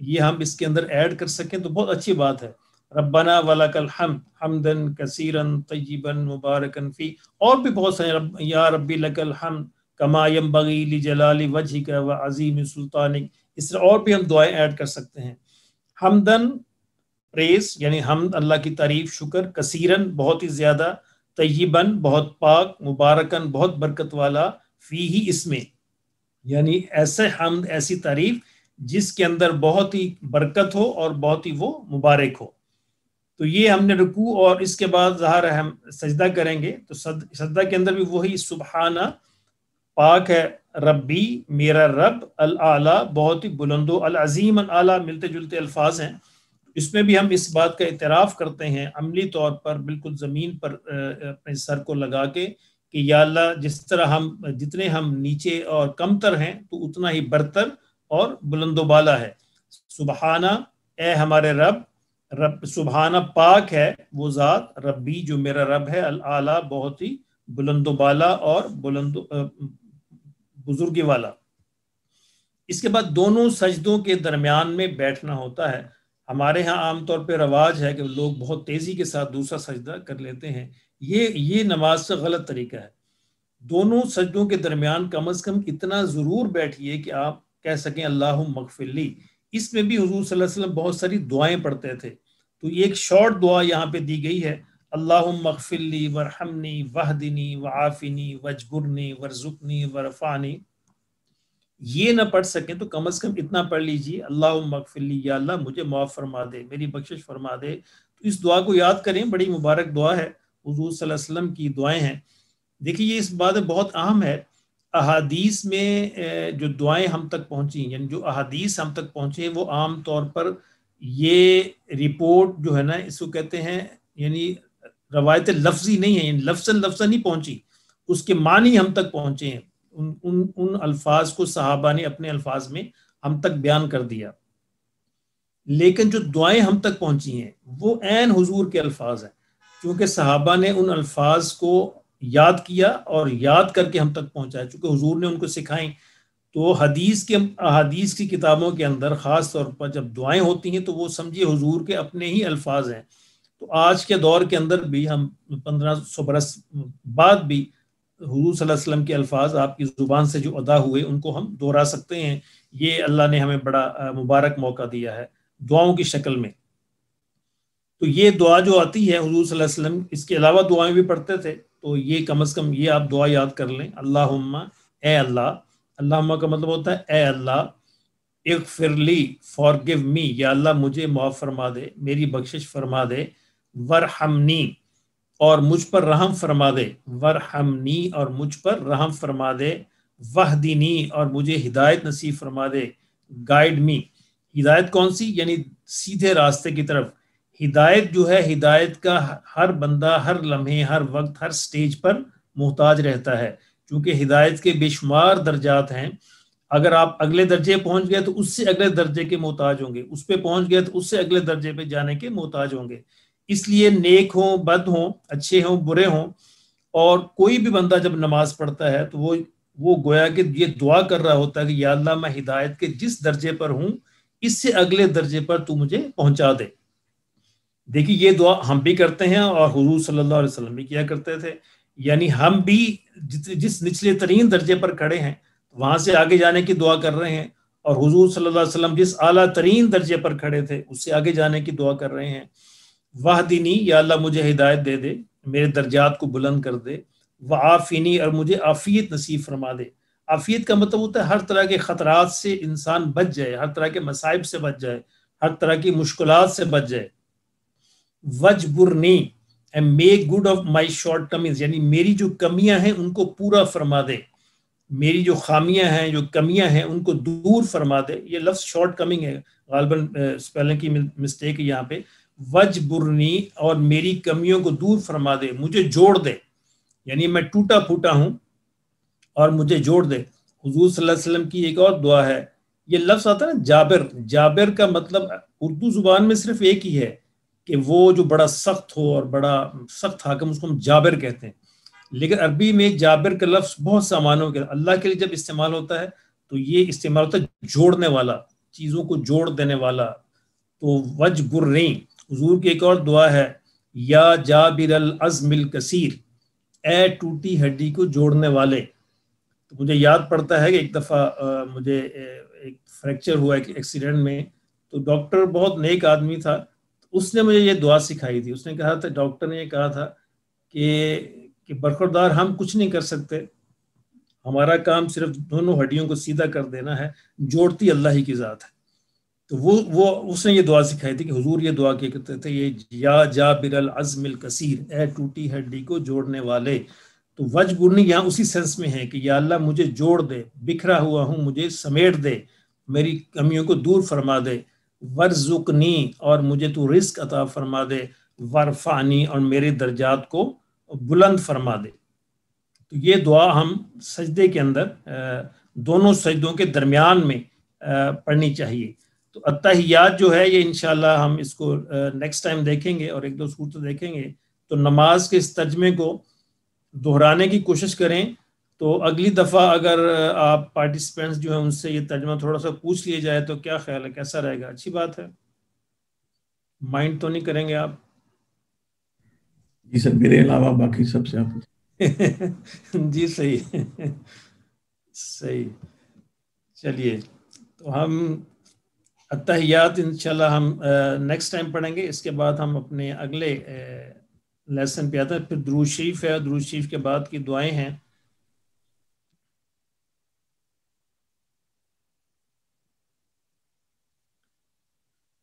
یہ ہم اس کے اندر ایڈ کر سکیں تو بہت اچھی بات ہے. ربنا ولک الحمد حمدن کثیرن طیبا مبارکن فی، اور بھی بہت سارے، یا ربی لک الحمد کما ینبغی لجلال وجہک وعظیم سلطانک، اس طرح اور بھی ہم دعائیں ایڈ کر سکتے ہیں. حمدن پریز یعنی حمد اللہ کی تعریف، شکر، کثیرن بہت ہی زیادہ، طیبن بہت پاک، مبارکن بہت برکت والا، فی ہی اس میں، یعنی ایسے حمد ایسی تعریف جس کے اندر بہت ہی برکت ہو اور بہت ہی وہ مبارک ہو. تو یہ ہم نے رکوع اور اس کے بعد ظاہر ہے ہم سجدہ کریں گے، تو سجدہ کے اندر بھی وہی سبحانہ پاک ہے ربی میرا رب، الاعلی بہت ہی بلند و، العظیم الاعلی ملتے جلتے الفاظ ہیں. اس میں بھی ہم اس بات کا اعتراف کرتے ہیں عملی طور پر، بالکل زمین پر اپنے سر کو لگا کے کہ یا اللہ جس طرح ہم، جتنے ہم نیچے اور کمتر ہیں تو اتنا ہی برتر اور بلند و بالا ہے. سبحانہ اے ہمارے رب، رب سبحانہ پاک ہے وہ ذات، ربی جو میرا رب ہے، الاعلی بہت ہی بلند و بالا اور بلند بزرگی والا. اس کے بعد دونوں سجدوں کے درمیان میں بیٹھنا ہوتا ہے. ہمارے ہاں عام طور پہ رواج ہے کہ لوگ بہت تیزی کے ساتھ دوسرا سجدہ کر لیتے ہیں، یہ نماز سے غلط طریقہ ہے. دونوں سجدوں کے درمیان کم از کم اتنا ضرور بیٹھیے کہ آپ کہہ سکیں اللہم اغفر لی. اس میں بھی حضور صلی اللہ علیہ وسلم بہت ساری دعائیں پڑھتے تھے، تو یہ ایک شارٹ دعا یہاں پہ دی گئی ہے، اللہم اغفر لی ورحمنی واہدنی وعافنی واجبرنی وارزقنی ورفعنی. یہ نہ پڑھ سکیں تو کم از کم اتنا پڑھ لیجیے، اللہم اغفر لی، یا اللہ مجھے معاف فرما دے، میری بخشش فرما دے. تو اس دعا کو یاد کریں، بڑی مبارک دعا ہے، حضور صلی اللہ علیہ وسلم کی دعائیں ہیں. دیکھیے یہ اس بات بہت اہم ہے، احادیث میں جو دعائیں ہم تک پہنچی، یعنی جو احادیث ہم تک پہنچے وہ عام طور پر یہ رپورٹ جو ہے نا اس کو کہتے ہیں، یعنی روایت لفظی نہیں ہے، یعنی لفظاً نہیں پہنچی، اس کے معنی ہم تک پہنچے ہیں. ان الفاظ کو صحابہ نے اپنے الفاظ میں ہم تک بیان کر دیا. لیکن جو دعائیں ہم تک پہنچی ہیں وہ عین حضور کے الفاظ ہیں، کیونکہ صحابہ نے ان الفاظ کو یاد کیا اور یاد کر کے ہم تک پہنچایا، چونکہ حضور نے ان کو سکھائیں۔ تو احادیث کی کتابوں کے اندر خاص طور پر جب دعائیں ہوتی ہیں تو وہ سمجھیے حضور کے اپنے ہی الفاظ ہیں۔ تو آج کے دور کے اندر بھی ہم 1500 برس بعد بھی حضور صلی اللہ علیہ وسلم کے الفاظ آپ کی زبان سے جو ادا ہوئے ان کو ہم دہرا سکتے ہیں۔ یہ اللہ نے ہمیں بڑا مبارک موقع دیا ہے دعاؤں کی شکل میں۔ تو یہ دعا جو آتی ہے حضور صلی اللہ علیہ وسلم اس کے علاوہ دعائیں بھی پڑھتے تھے، تو یہ کم از کم یہ آپ دعا یاد کر لیں، اللہم، اے اللہ۔ اللہم کا مطلب ہوتا ہے اے اللہ، اغفر لی، فارگیو می، یا اللہ مجھے معاف فرما دے، میری بخشش فرما دے، ورحمنی، اور مجھ پر رحم فرما دے، ورحمنی، اور مجھ پر رحم فرما دے، وحدینی، اور مجھے ہدایت نصیب فرما دے، گائیڈ می۔ ہدایت کون سی؟ یعنی سیدھے راستے کی طرف۔ ہدایت جو ہے، ہدایت کا ہر بندہ ہر لمحے ہر وقت ہر سٹیج پر محتاج رہتا ہے، کیونکہ ہدایت کے بے شمار درجات ہیں۔ اگر آپ اگلے درجے پہنچ گئے تو اس سے اگلے درجے کے محتاج ہوں گے، اس پہ پہنچ گئے تو اس سے اگلے درجے پہ جانے کے محتاج ہوں گے۔ اس لیے نیک ہوں، بد ہوں، اچھے ہوں، برے ہوں، اور کوئی بھی بندہ جب نماز پڑھتا ہے تو وہ گویا کہ یہ دعا کر رہا ہوتا ہے کہ یا اللہ میں ہدایت کے جس درجے پر ہوں اس سے اگلے درجے پر تو مجھے پہنچا دے۔ دیکھیے یہ دعا ہم بھی کرتے ہیں اور حضور صلی اللہ علیہ وسلم بھی کیا کرتے تھے، یعنی ہم بھی جس نچلے ترین درجے پر کھڑے ہیں وہاں سے آگے جانے کی دعا کر رہے ہیں، اور حضور صلی اللہ علیہ وسلم جس اعلیٰ ترین درجے پر کھڑے تھے اس سے آگے جانے کی دعا کر رہے ہیں۔ وحدینی، یا اللہ مجھے ہدایت دے دے، میرے درجات کو بلند کر دے، وعافینی، اور مجھے عافیت نصیب فرما دے۔ عافیت کا مطلب ہوتا ہے ہر طرح کے خطرات سے انسان بچ جائے، ہر طرح کے مصائب سے بچ جائے، ہر طرح کی مشکلات سے بچ جائے۔ وجبرنی، and make good of my shortcomings، یعنی میری جو کمیاں ہیں ان کو پورا فرما دے، میری جو خامیاں ہیں جو کمیاں ہیں ان کو دور فرما دے۔ یہ لفظ شارٹ کمنگ ہے، غالباً اسپیلنگ کی مسٹیک ہے یہاں پہ۔ وجبرنی، اور میری کمیوں کو دور فرما دے، مجھے جوڑ دے، یعنی میں ٹوٹا پھوٹا ہوں اور مجھے جوڑ دے۔ حضور صلی اللہ علیہ وسلم کی ایک اور دعا ہے، یہ لفظ آتا ہے نا جابر۔ جابر کا مطلب اردو زبان میں صرف ایک ہی ہے کہ وہ جو بڑا سخت ہو اور بڑا سخت حاکم، اس کو ہم جابر کہتے ہیں، لیکن عربی میں جابر کا لفظ بہت سا معنوں کے اللہ کے لیے جب استعمال ہوتا ہے تو یہ استعمال ہوتا ہے جوڑنے والا، چیزوں کو جوڑ دینے والا۔ تو وجبرنی، حضور کی ایک اور دعا ہے، یا جابر العظم الکثیر، اے ٹوٹی ہڈی کو جوڑنے والے۔ تو مجھے یاد پڑتا ہے کہ ایک دفعہ مجھے ایک فریکچر ہوا ایک ایکسیڈنٹ میں، تو ڈاکٹر بہت نیک آدمی تھا، اس نے مجھے یہ دعا سکھائی تھی۔ اس نے کہا تھا، ڈاکٹر نے یہ کہا تھا کہ برخوردار ہم کچھ نہیں کر سکتے، ہمارا کام صرف دونوں ہڈیوں کو سیدھا کر دینا ہے، جوڑتی اللہ ہی کی ذات ہے۔ تو وہ اس نے یہ دعا سکھائی تھی کہ حضور یہ دعا کیا کرتے تھے، یہ یا جابر العظم الکثیر، اے ٹوٹی ہڈی کو جوڑنے والے۔ تو وجبرنی یہاں اسی سینس میں ہے کہ یا اللہ مجھے جوڑ دے، بکھرا ہوا ہوں مجھے سمیٹ دے، میری کمیوں کو دور فرما دے۔ ورزقنی، اور مجھے تو رزق عطا فرما دے، ورفعنی، اور میرے درجات کو بلند فرما دے۔ تو یہ دعا ہم سجدے کے اندر دونوں سجدوں کے درمیان میں پڑھنی چاہیے۔ تو التحیات جو ہے یہ انشاءاللہ ہم اس کو نیکسٹ ٹائم دیکھیں گے اور ایک دو صورتیں دیکھیں گے۔ تو نماز کے اس ترجمے کو دہرانے کی کوشش کریں، تو اگلی دفعہ اگر آپ پارٹیسپینٹس جو ہیں ان سے یہ ترجمہ تھوڑا سا پوچھ لیے جائے تو کیا خیال ہے، کیسا رہے گا؟ اچھی بات ہے، مائنڈ تو نہیں کریں گے آپ؟ جی سر، میرے علاوہ باقی سب سے آپ جی صحیح صحیح۔ چلیے، تو ہم التحیات انشاءاللہ ہم نیکسٹ ٹائم پڑھیں گے۔ اس کے بعد ہم اپنے اگلے لیسن پہ آتے ہیں، پھر درود شریف ہے، درود شریف کے بعد کی دعائیں ہیں۔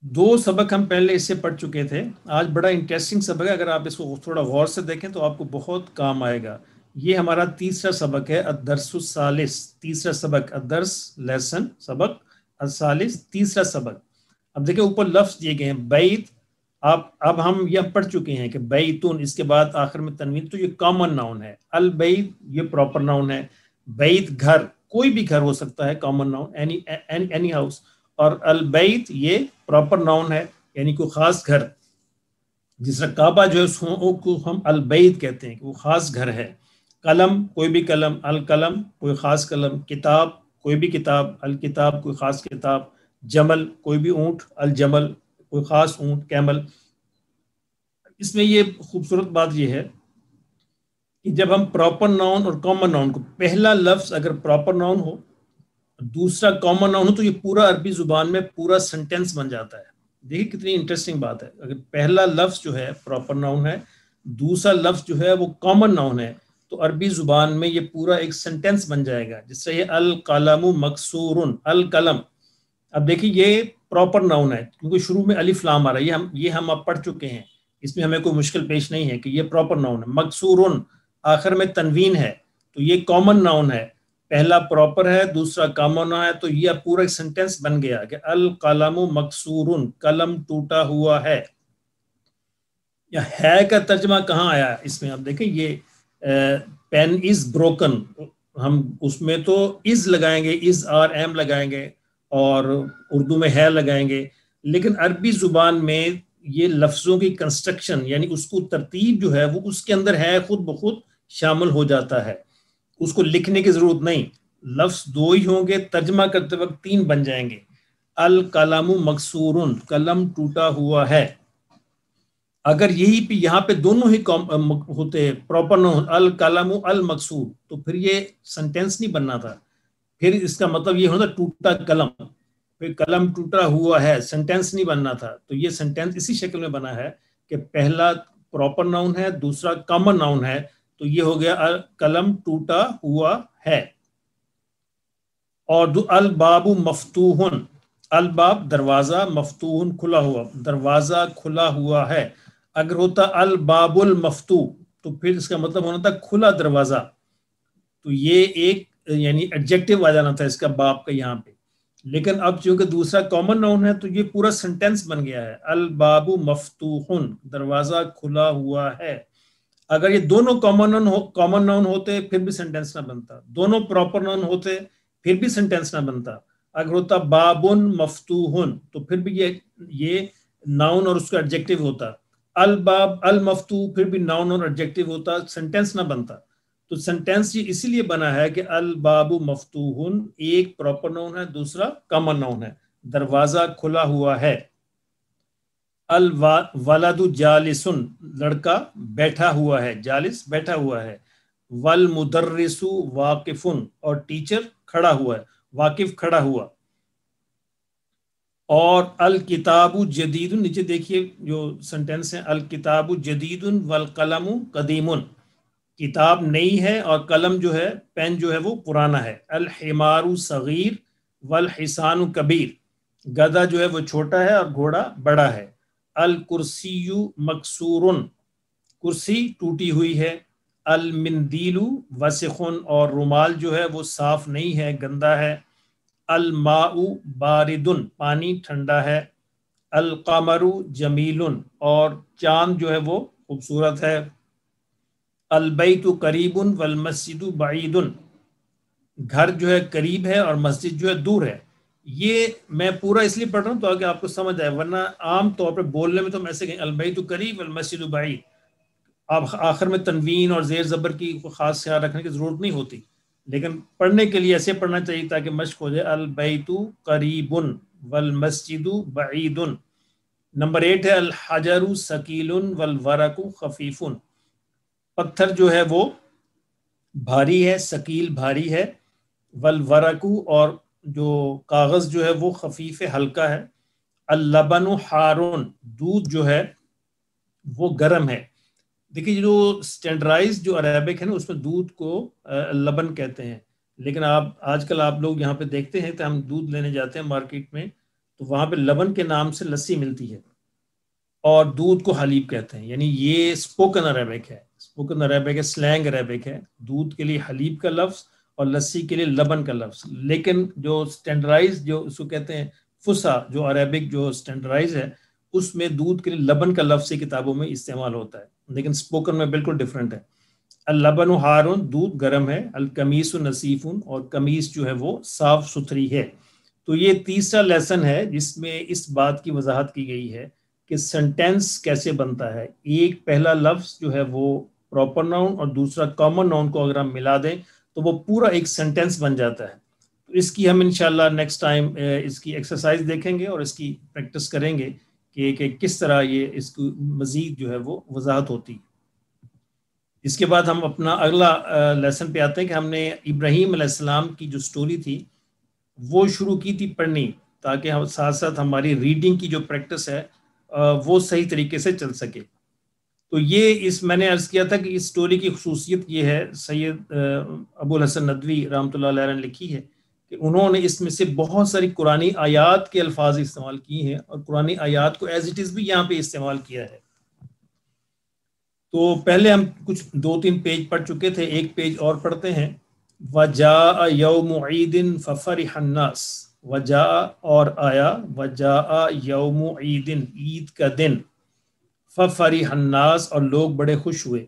دو سبق ہم پہلے اس سے پڑھ چکے تھے، آج بڑا انٹرسٹنگ سبق ہے، اگر آپ اس کو تھوڑا غور سے دیکھیں تو آپ کو بہت کام آئے گا۔ یہ ہمارا تیسرا سبق ہے، الدرس الثالث، تیسرا سبق، الدرس لیسن، سبق الثالث، تیسرا سبق۔ اب دیکھیں اوپر لفظ دیے گئے ہیں، بیت، اب ہم یہ پڑھ چکے ہیں کہ بیتون، اس کے بعد آخر میں تنوین، تو یہ کامن ناؤن ہے۔ البیت یہ پراپر ناؤن ہے، بیت گھر، کوئی بھی گھر ہو سکتا ہے، کامن ناؤن، اینی ہاؤس، اور البیت یہ پراپر ناؤن ہے، یعنی کوئی خاص گھر، جس طرح کعبہ جو ہے اس کو ہم البیت کہتے ہیں کہ وہ خاص گھر ہے۔ قلم کوئی بھی قلم، القلم کوئی خاص قلم، کتاب کوئی بھی کتاب، الکتاب کوئی خاص کتاب، جمل کوئی بھی اونٹ، الجمل کوئی خاص اونٹ، کیمل۔ اس میں یہ خوبصورت بات یہ ہے کہ جب ہم پراپر ناؤن اور کامن ناؤن کو، پہلا لفظ اگر پراپر ناؤن ہو، دوسرا کامن ناؤن ہو، تو یہ پورا عربی زبان میں پورا سینٹینس بن جاتا ہے۔ دیکھیے کتنی انٹرسٹنگ بات ہے، اگر پہلا لفظ جو ہے پراپر ناؤن ہے، دوسرا لفظ جو ہے وہ کامن ناؤن ہے، تو عربی زبان میں یہ پورا ایک سینٹینس بن جائے گا، جس سے یہ القلم مکسور، القلم۔ اب دیکھیے یہ پراپر ناؤن ہے کیونکہ شروع میں الف لام آ رہا ہے، یہ ہم اب پڑھ چکے ہیں، اس میں ہمیں کوئی مشکل پیش نہیں ہے کہ یہ پراپر ناؤن ہے۔ مکسور آخر میں تنوین ہے، تو یہ کامن ناؤن ہے، پہلا پراپر ہے، دوسرا کامن ہے، تو یہ پورا ایک سینٹینس بن گیا کہ القلم مکسور، قلم ٹوٹا ہوا ہے۔ یا ہے کا ترجمہ کہاں آیا اس میں؟ آپ دیکھیں یہ پین از بروکن، ہم اس میں تو از لگائیں گے، از آر ایم لگائیں گے، اور اردو میں ہے لگائیں گے، لیکن عربی زبان میں یہ لفظوں کی کنسٹرکشن یعنی اس کو ترتیب جو ہے وہ اس کے اندر ہے، خود بخود شامل ہو جاتا ہے، اس کو لکھنے کی ضرورت نہیں۔ لفظ دو ہی ہوں گے، ترجمہ کرتے وقت تین بن جائیں گے۔ القلم مکسور، قلم ٹوٹا ہوا ہے۔ اگر یہی پہ یہاں پہ دونوں ہی ہوتے پراپر ناؤن القلم المکسور، تو پھر یہ سینٹینس نہیں بننا تھا، پھر اس کا مطلب یہ ہوتا ٹوٹا قلم، پھر قلم ٹوٹا ہوا ہے، سینٹینس نہیں بننا تھا۔ تو یہ سینٹینس اسی شکل میں بنا ہے کہ پہلا پراپر ناؤن ہے، دوسرا کامن ناؤن ہے، تو یہ ہو گیا قلم ٹوٹا ہوا ہے۔ اور الباب مفتوح، الباب دروازہ، مفتوح کھلا ہوا، دروازہ کھلا ہوا ہے۔ اگر ہوتا الباب المفتوح تو پھر اس کا مطلب ہونا تھا کھلا دروازہ، تو یہ ایک یعنی ایڈجیکٹو آ جانا تھا اس کا باب کا یہاں پہ، لیکن اب چونکہ دوسرا کامن ناؤن ہے تو یہ پورا سینٹینس بن گیا ہے، الباب مفتوح، دروازہ کھلا ہوا ہے۔ اگر یہ دونوں کامن ناؤن ہوتے پھر بھی سینٹینس نہ بنتا، دونوں پراپر ناؤن ہوتے پھر بھی سینٹینس نہ بنتا۔ اگر ہوتا باب مفتوح تو پھر بھی یہ ناؤن اور اس کا ایڈجیکٹو ہوتا، الباب المفتوح پھر بھی ناؤن اور ایڈجیکٹو ہوتا، سینٹینس نہ بنتا۔ تو سینٹینس یہ اسی لیے بنا ہے کہ الباب مفتوح ایک پراپر ناؤن ہے، دوسرا کامن ناؤن ہے، دروازہ کھلا ہوا ہے۔ الولد جالس، لڑکا بیٹھا ہوا ہے، جالس بیٹھا ہوا ہے۔ والمدرس واقف، اور ٹیچر کھڑا ہوا ہے، واقف کھڑا ہوا۔ اور الکتاب جدید، نیچے دیکھیے جو سنٹینس ہے، الکتاب جدید والقلم قدیم، کتاب نئی ہے اور قلم جو ہے پین جو ہے وہ پرانا ہے۔ الحمار صغیر والحصان کبیر، گدھا جو ہے وہ چھوٹا ہے اور گھوڑا بڑا ہے۔ الکرسی مکسور، کرسی ٹوٹی ہوئی ہے۔ المندیل وسخ، اور رومال جو ہے وہ صاف نہیں ہے، گندا ہے۔ الماء بارد، پانی ٹھنڈا ہے۔ القمر جمیل، اور چاند جو ہے وہ خوبصورت ہے۔ البیت قریب والمسجد بعید، گھر جو ہے قریب ہے اور مسجد جو ہے دور ہے۔ یہ میں پورا اس لیے پڑھ رہا ہوں تاکہ آپ کو سمجھ آئے، ورنہ عام طور پہ بولنے میں تو ہم ایسے کہیں البیت قریب والمسجد بعید، اب آخر میں تنوین اور زیر زبر کی خاص خیال رکھنے کی ضرورت نہیں ہوتی، لیکن پڑھنے کے لیے ایسے پڑھنا چاہیے تاکہ مشق ہو جائے۔ البیت قریب والمسجد بعید۔ نمبر 8 ہے الحجر ثقیل والورق خفیف، پتھر جو ہے وہ بھاری ہے، ثقیل بھاری ہے، والورق، اور جو کاغذ جو ہے وہ خفیف ہلکا ہے۔ اللبن حارون، دودھ جو ہے وہ گرم ہے۔ دیکھیے جو سٹینڈرائز جو عربک ہے نا اس میں دودھ کو لبن کہتے ہیں، لیکن آج کل آپ لوگ یہاں پہ دیکھتے ہیں کہ ہم دودھ لینے جاتے ہیں مارکیٹ میں تو وہاں پہ لبن کے نام سے لسی ملتی ہے اور دودھ کو حلیب کہتے ہیں، یعنی یہ اسپوکن عربک ہے، اسپوکن عربک ہے، سلینگ عربک ہے، دودھ کے لیے حلیب کا لفظ اور لسی کے لیے لبن کا لفظ۔ لیکن جو سٹینڈرائز جو اس کو کہتے ہیں فصحا جو عربک جو سٹینڈرائز ہے اس میں دودھ کے لیے لبن کا لفظ کتابوں میں استعمال ہوتا ہے، لیکن اسپوکن میں بالکل ڈیفرنٹ ہے۔ اللبن حارون، دودھ گرم ہے۔ القمیص نصیف، اور قمیص جو ہے وہ صاف ستھری ہے۔ تو یہ تیسرا لیسن ہے جس میں اس بات کی وضاحت کی گئی ہے کہ سنٹینس کیسے بنتا ہے۔ ایک پہلا لفظ جو ہے وہ پراپر ناؤن اور دوسرا کامن ناؤن کو اگر ہم ملا دیں تو وہ پورا ایک سینٹینس بن جاتا ہے. تو اس کی ہم انشاءاللہ نیکسٹ ٹائم اس کی ایکسرسائز دیکھیں گے اور اس کی پریکٹس کریں گے کہ کس طرح یہ اس کو مزید جو ہے وہ وضاحت ہوتی ہے. اس کے بعد ہم اپنا اگلا لیسن پہ آتے ہیں کہ ہم نے ابراہیم علیہ السلام کی جو سٹوری تھی وہ شروع کی تھی پڑھنی تاکہ ہم ساتھ ساتھ ہماری ریڈنگ کی جو پریکٹس ہے وہ صحیح طریقے سے چل سکے. تو یہ میں نے عرض کیا تھا کہ اس سٹوری کی خصوصیت یہ ہے، سید ابو الحسن ندوی رحمۃ اللہ علیہ نے لکھی ہے کہ انہوں نے اس میں سے بہت ساری قرآنی آیات کے الفاظ استعمال کیے ہیں اور قرآنی آیات کو ایز اٹ از بھی یہاں پہ استعمال کیا ہے. تو پہلے ہم کچھ 2-3 پیج پڑھ چکے تھے، ایک پیج اور پڑھتے ہیں. وَجَاءَ يَوْمُ عِيدٍ فَفَرِحَ النَّاسُ، وَجَاءَ اور آیا، وَجَاءَ يَوْمُ عِيدٍ عید کا دن، فَفَرِحَ النَّاسُ اور لوگ بڑے خوش ہوئے.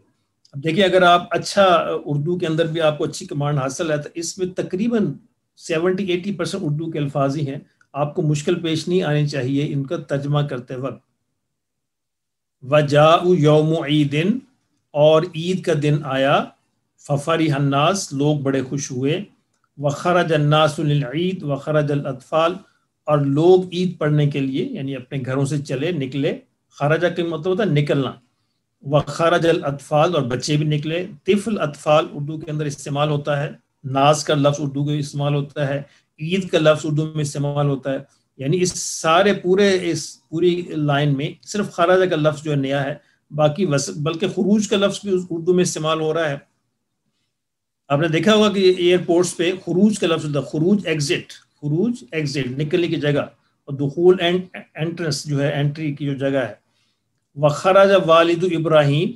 اب دیکھیں اگر آپ اچھا اردو کے اندر بھی آپ کو اچھی کمانڈ حاصل ہے تو اس میں تقریباً 70-80% اردو کے الفاظ ہی ہیں، آپ کو مشکل پیش نہیں آنی چاہیے ان کا ترجمہ کرتے وقت. وَجَاءُ يَوْمُ عِيدٍ اور عید کا دن آیا، فَفَرِحَ النَّاسُ لوگ بڑے خوش ہوئے، وَخَرَجَ النَّاسُ لِلْعِيدِ وَخَرَجَ الْأَطْفَالُ اور لوگ عید پڑھنے کے لیے یعنی اپنے گھروں سے چلے نکلے. خرجہ کا مطلب ہوتا ہے نکلنا. وَخَرَجَ الْأَطْفَالُ اور بچے بھی نکلے. طفل اطفال اردو کے اندر استعمال ہوتا ہے، ناس کا لفظ اردو میں استعمال ہوتا ہے، عید کا لفظ اردو میں استعمال ہوتا ہے. یعنی اس پوری لائن میں صرف خراجہ کا لفظ جو ہے نیا ہے، باقی بلکہ خروج کا لفظ بھی اردو میں استعمال ہو رہا ہے. آپ نے دیکھا ہوگا کہ ایئرپورٹس پہ خروج کا لفظ ہوتا ہے، خروج ایگزٹ نکلنے کی جگہ، اور دخول انٹرنس جو ہے انٹری کی جو جگہ ہے. وخرج والد ابراہیم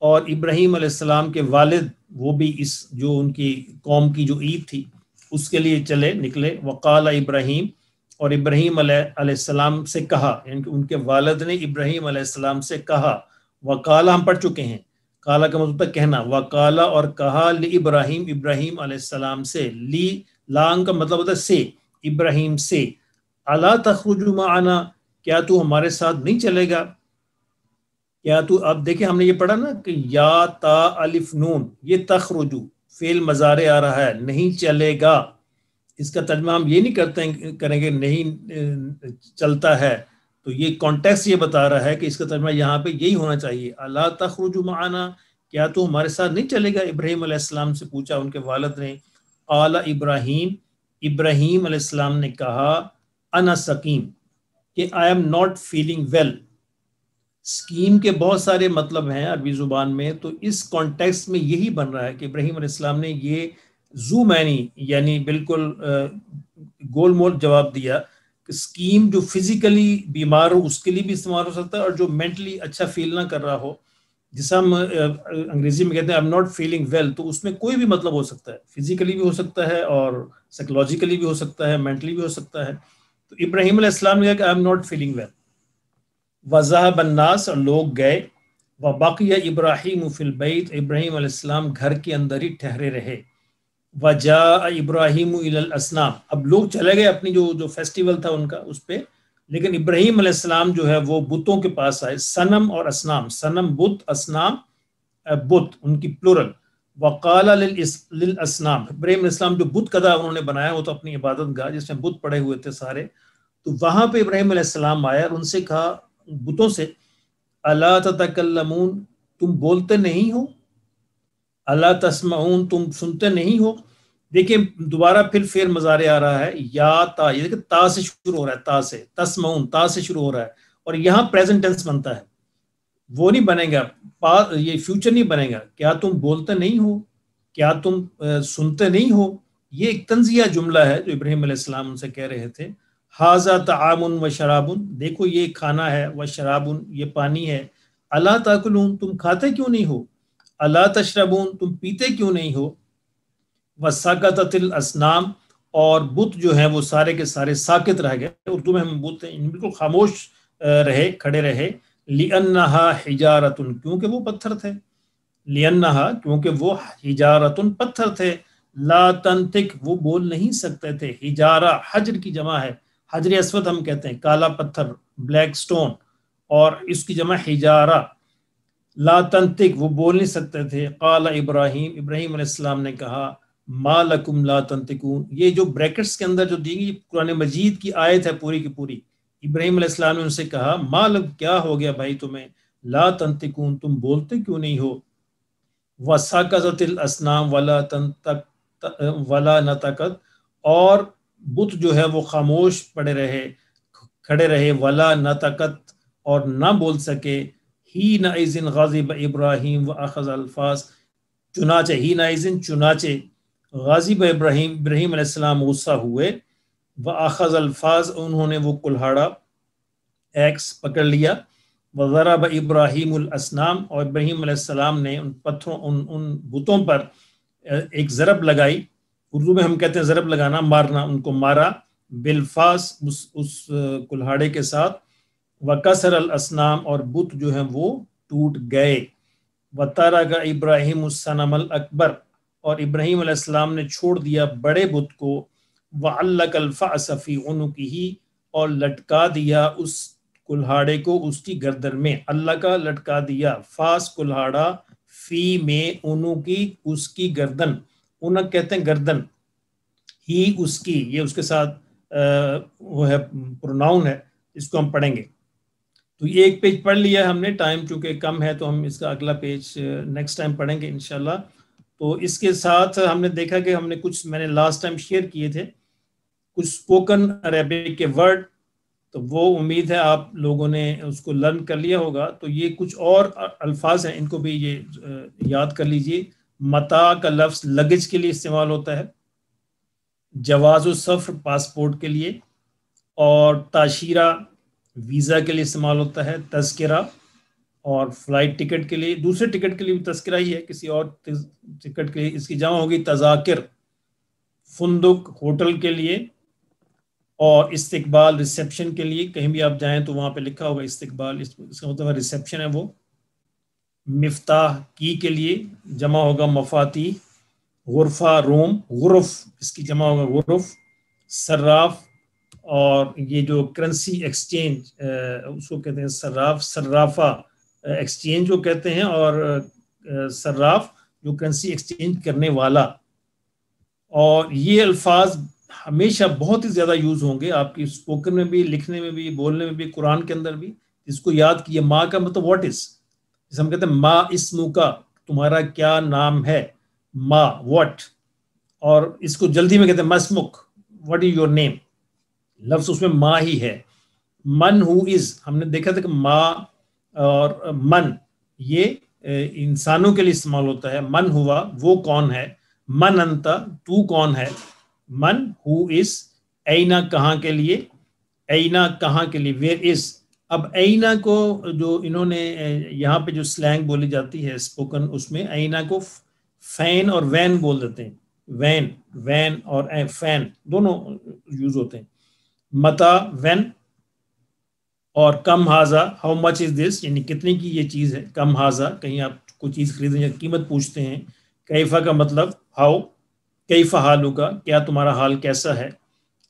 اور ابراہیم علیہ السلام کے والد وہ بھی اس جو ان کی قوم کی جو عید تھی اس کے لیے چلے نکلے. وقال ابراہیم اور ابراہیم علیہ السلام سے کہا، یعنی کہ ان کے والد نے ابراہیم علیہ السلام سے کہا. وقال ہم پڑھ چکے ہیں، کالا کا مطلب کہنا. وقال اور کہا لابراہیم ابراہیم علیہ السلام سے، لی لام کا مطلب ہوتا ہے سے، ابراہیم سے، الا تخرج معنا کیا تو ہمارے ساتھ نہیں چلے گا. کیا تو اب دیکھیں ہم نے یہ پڑھا نا کہ یا تا الف نون، یہ تخرجو فعل مضارع آ رہا ہے، نہیں چلے گا. اس کا ترجمہ ہم یہ نہیں کریں گے نہیں چلتا ہے، تو یہ کانٹیکسٹ یہ بتا رہا ہے کہ اس کا ترجمہ یہاں پہ یہی ہونا چاہیے، الا تخرج معنا کیا تو ہمارے ساتھ نہیں چلے گا. ابراہیم علیہ السلام سے پوچھا ان کے والد نے. قال ابراہیم علیہ السلام نے کہا انا سقیم، کہ I am not feeling well. Scheme کے بہت سارے مطلب ہیں عربی زبان میں، تو اس کانٹیکسٹ میں یہی بن رہا ہے کہ ابراہیم علیہ السلام نے یہ زو معنی یعنی بالکل گول مول جواب دیا کہ سکیم جو فزیکلی بیمار ہو اس کے لیے بھی استعمال ہو سکتا ہے، اور جو مینٹلی اچھا فیل نہ کر رہا ہو، جس ہم انگریزی میں کہتے ہیں I'm not feeling well، تو اس میں کوئی بھی مطلب ہو سکتا ہے، فزیکلی بھی ہو سکتا ہے اور سائیکولوجیکلی بھی ہو سکتا ہے، مینٹلی بھی ہو سکتا ہے. تو ابراہیم علیہ السلام نے کہا کہ I'm not feeling well. وَذَهَبَ النَّاسُ اور لوگ گئے. وَبَقِيَ إِبْرَاهِيمُ فِي الْبَيْتِ ابراہیم علیہ السلام گھر کے اندر ہی ٹھہرے رہے. وَجَاءَ إِبْرَاهِيمُ إِلَى الْأَصْنَامِ اب لوگ چلے گئے اپنی جو فیسٹیول تھا ان کا اس پہ، لیکن ابراہیم علیہ السلام جو ہے وہ بتوں کے پاس آئے. صنم اور اسنام، صنم بت، اسنام بت، ان کی پلورل. وقال للاسنام ابراہیم علیہ السلام جو بت کدا انہوں نے بنایا وہ تو اپنی عبادت گاہ جس میں بت پڑے ہوئے تھے سارے، تو وہاں پہ ابراہیم علیہ السلام آیا اور ان سے کہا بتوں سے الا تتکلمون تم بولتے نہیں ہو، الا تسمعون تم سنتے نہیں ہو. دیکھیں دوبارہ پھر فعل مضارع آ رہا ہے، یا تا، یہ دیکھیں تا سے شروع ہو رہا ہے، تا سے، تسمعون تا سے شروع ہو رہا ہے، اور یہاں پریزنٹ ٹینس بنتا ہے، وہ نہیں بنے گا، یہ فیوچر نہیں بنے گا. کیا تم بولتے نہیں ہو، کیا تم سنتے نہیں ہو. یہ ایک طنزیہ جملہ ہے جو ابراہیم علیہ السلام ان سے کہہ رہے تھے. ھذا طعام و شراب دیکھو یہ کھانا ہے، و شراب یہ پانی ہے. الا تاکلون تم کھاتے کیوں نہیں ہو، الا تشربون تم پیتے کیوں نہیں ہو. وسکتت الاسنام اور بت جو ہیں وہ سارے کے سارے ساکت رہ گئے. اردو میں ہم بولتے ہیں بالکل خاموش رہے، کھڑے رہے. لِأَنَّهَا حِجَارَةٌ کیونکہ وہ پتھر تھے، لِأَنَّهَا کیونکہ وہ حِجَارَةٌ پتھر تھے، لا تنطق وہ بول نہیں سکتے تھے. حجارہ حجر کی جمع ہے، حجر اسود ہم کہتے ہیں، کالا پتھر، بلیک سٹون، اور اس کی جمع حجارہ. لا تنطق وہ بول نہیں سکتے تھے. قال ابراہیم ابراہیم علیہ السلام نے کہا ما لکم لا تنطقون. یہ جو بریکٹس کے اندر جو دی گئی قرآن مجید کی آیت ہے پوری کی پوری. ابراہیم علیہ السلام نے ان سے کہا ما لکم کیا ہو گیا بھائی تمہیں, لا تنطقون تم بولتے کیوں نہیں ہو. وساکت الاسنام ولا تنطق ولا نطقت اور بت جو ہے وہ خاموش پڑے رہے کھڑے رہے, ولا نطقت اور نہ بول سکے. ہی نئذن غاضب ابراہیم و اخذ الفاظ چنانچہ ہی نئذن چنانچہ غاضب ابراہیم ابراہیم علیہ السلام غصہ ہوئے, و اخذ الفاظ انہوں نے وہ کلہاڑا ایکس پکڑ لیا. وضرب ابراہیم الاسنام اور ابراہیم علیہ السلام نے ان پتھروں ان بتوں پر ایک ضرب لگائی. اردو میں ہم کہتے ہیں ضرب لگانا, مارنا, ان کو مارا. بالفاس اس کلہاڑے کے ساتھ. وکسر الاسنام اور بت جو ہیں وہ ٹوٹ گئے. وترک ابراہیم الصنم الاکبر اور ابراہیم علیہ السلام نے چھوڑ دیا بڑے بت کو. وعلق الفأس فی عنقہ اور لٹکا دیا اس کلہاڑے کو اس کی گردن میں. اللہ کا لٹکا دیا, فاس کلہاڑا, فی میں عنقی اس کی گردن. عنق کہتے ہیں گردن, ہی اس کی, یہ اس کے ساتھ وہ ہے پروناؤن ہے, اس کو ہم پڑھیں گے. تو یہ ایک پیج پڑھ لیا ہم نے, ٹائم چونکہ کم ہے تو ہم اس کا اگلا پیج نیکسٹ ٹائم پڑھیں گے انشاءاللہ. تو اس کے ساتھ ہم نے دیکھا کہ ہم نے کچھ میں نے لاسٹ ٹائم شیئر کیے تھے کچھ اسپوکن عربک کے ورڈ, تو وہ امید ہے آپ لوگوں نے اس کو لرن کر لیا ہوگا. تو یہ کچھ اور الفاظ ہیں, ان کو بھی یہ یاد کر لیجئے. متاع کا لفظ لگیج کے لیے استعمال ہوتا ہے, جواز السفر پاسپورٹ کے لیے, اور تاشیرہ ویزا کے لیے استعمال ہوتا ہے. تذکرہ اور فلائٹ ٹکٹ کے لیے, دوسرے ٹکٹ کے لیے بھی تذکرہ ہی ہے, کسی اور ٹکٹ کے لیے اس کی جمع ہوگی تذاکر. فندق ہوٹل کے لیے, اور استقبال ریسیپشن کے لیے, کہیں بھی آپ جائیں تو وہاں پہ لکھا ہوگا استقبال, اس کا مطلب ریسیپشن ہے وہ. مفتاح کی کے لیے جمع ہوگا مفاتیح. غرفہ روم, غرف اس کی جمع ہوگا غرف. صراف اور یہ جو کرنسی ایکسچینج اس کو کہتے ہیں صراف, صرافہ ایکسچینج کو کہتے ہیں, اور صراف جو کرنسی ایکسچینج کرنے والا. اور یہ الفاظ ہمیشہ بہت ہی زیادہ یوز ہوں گے آپ کی اسپوکن میں بھی, لکھنے میں بھی, بولنے میں بھی, قرآن کے اندر بھی. اس کو یاد کیے. ماں کا مطلب واٹ از, جسے ہم کہتے ہیں ما اسمو کا, تمہارا کیا نام ہے, ما واٹ. اور اس کو جلدی میں کہتے ہیں مسمک, واٹ از یور نیم, لفظ اس میں ما ہی ہے. من ہو از, ہم نے دیکھا تھا کہ ما اور من یہ انسانوں کے لیے استعمال ہوتا ہے. من ہوا وہ کون ہے, من انتا تو کون ہے, من ہو از. اینا کہاں کے لیے, اینا کہاں کے لیے, ویئر از. اب اینا کو جو انہوں نے یہاں پہ جو سلینگ بولی جاتی ہے اسپوکن, اس میں اینا کو فین اور وین بول دیتے ہیں. وین, وین اور فین دونوں یوز ہوتے ہیں. متا وین, اور کم ہاضا ہاؤ مچ از دس, یعنی کتنے کی یہ چیز ہے. کم ہاضا کہیں آپ کوئی چیز خریدیں یا قیمت پوچھتے ہیں. کیفا کا مطلب ہاؤ, کیفا حالو کا کیا تمہارا حال کیسا ہے.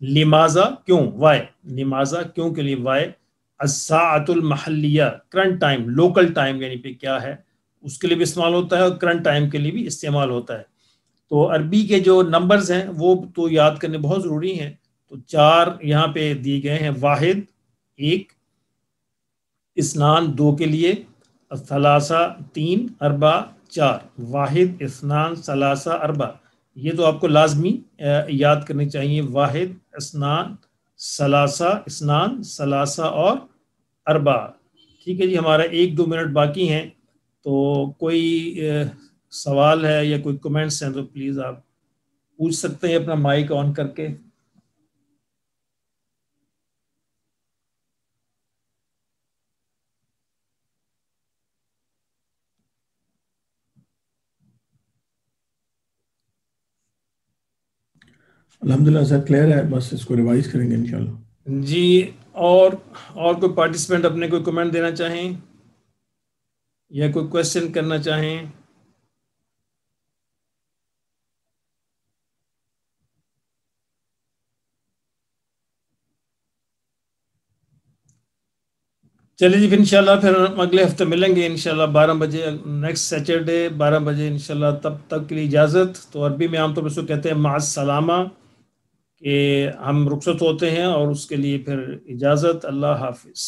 لماذا کیوں, وائی, لماذا کیوں کے لیے وائی. الساعۃ المحلیہ کرنٹ ٹائم, لوکل ٹائم یعنی پہ کیا ہے, اس کے لیے بھی استعمال ہوتا ہے, اور کرنٹ ٹائم کے لیے بھی استعمال ہوتا ہے. تو عربی کے جو نمبرز ہیں وہ تو یاد کرنے بہت ضروری ہیں. تو 4 یہاں پہ دیے گئے ہیں. واحد 1, اثنان 2 کے لیے, ثلاثہ 3, اربع 4. واحد, اثنان, ثلاثہ, اربع, یہ تو آپ کو لازمی یاد کرنی چاہیے. واحد, اثنان, ثلاثہ, اثنان, ثلاثہ اور اربع. ٹھیک ہے جی, ہمارا 1-2 منٹ باقی ہیں, تو کوئی سوال ہے یا کوئی کمنٹس ہیں تو پلیز آپ پوچھ سکتے ہیں اپنا مائک آن کر کے. الحمدللہ سر کلیئر ہے, بس اس کو ریوائز کریں گے انشاءاللہ. جی, اور کوئی پارٹیسپینٹ اپنے کوئی کمنٹ دینا چاہیں یا کوئی کویسچن کرنا چاہیں. چلیے جی، پھر انشاءاللہ پھر ہم اگلے ہفتے ملیں گے انشاءاللہ 12 بجے، نیکسٹ سیٹرڈے 12 بجے انشاءاللہ. تب تک کے لیے اجازت. تو عربی میں عام طور پر اس کو کہتے ہیں مع السلامہ، کہ ہم رخصت ہوتے ہیں، اور اس کے لیے پھر اجازت. اللہ حافظ.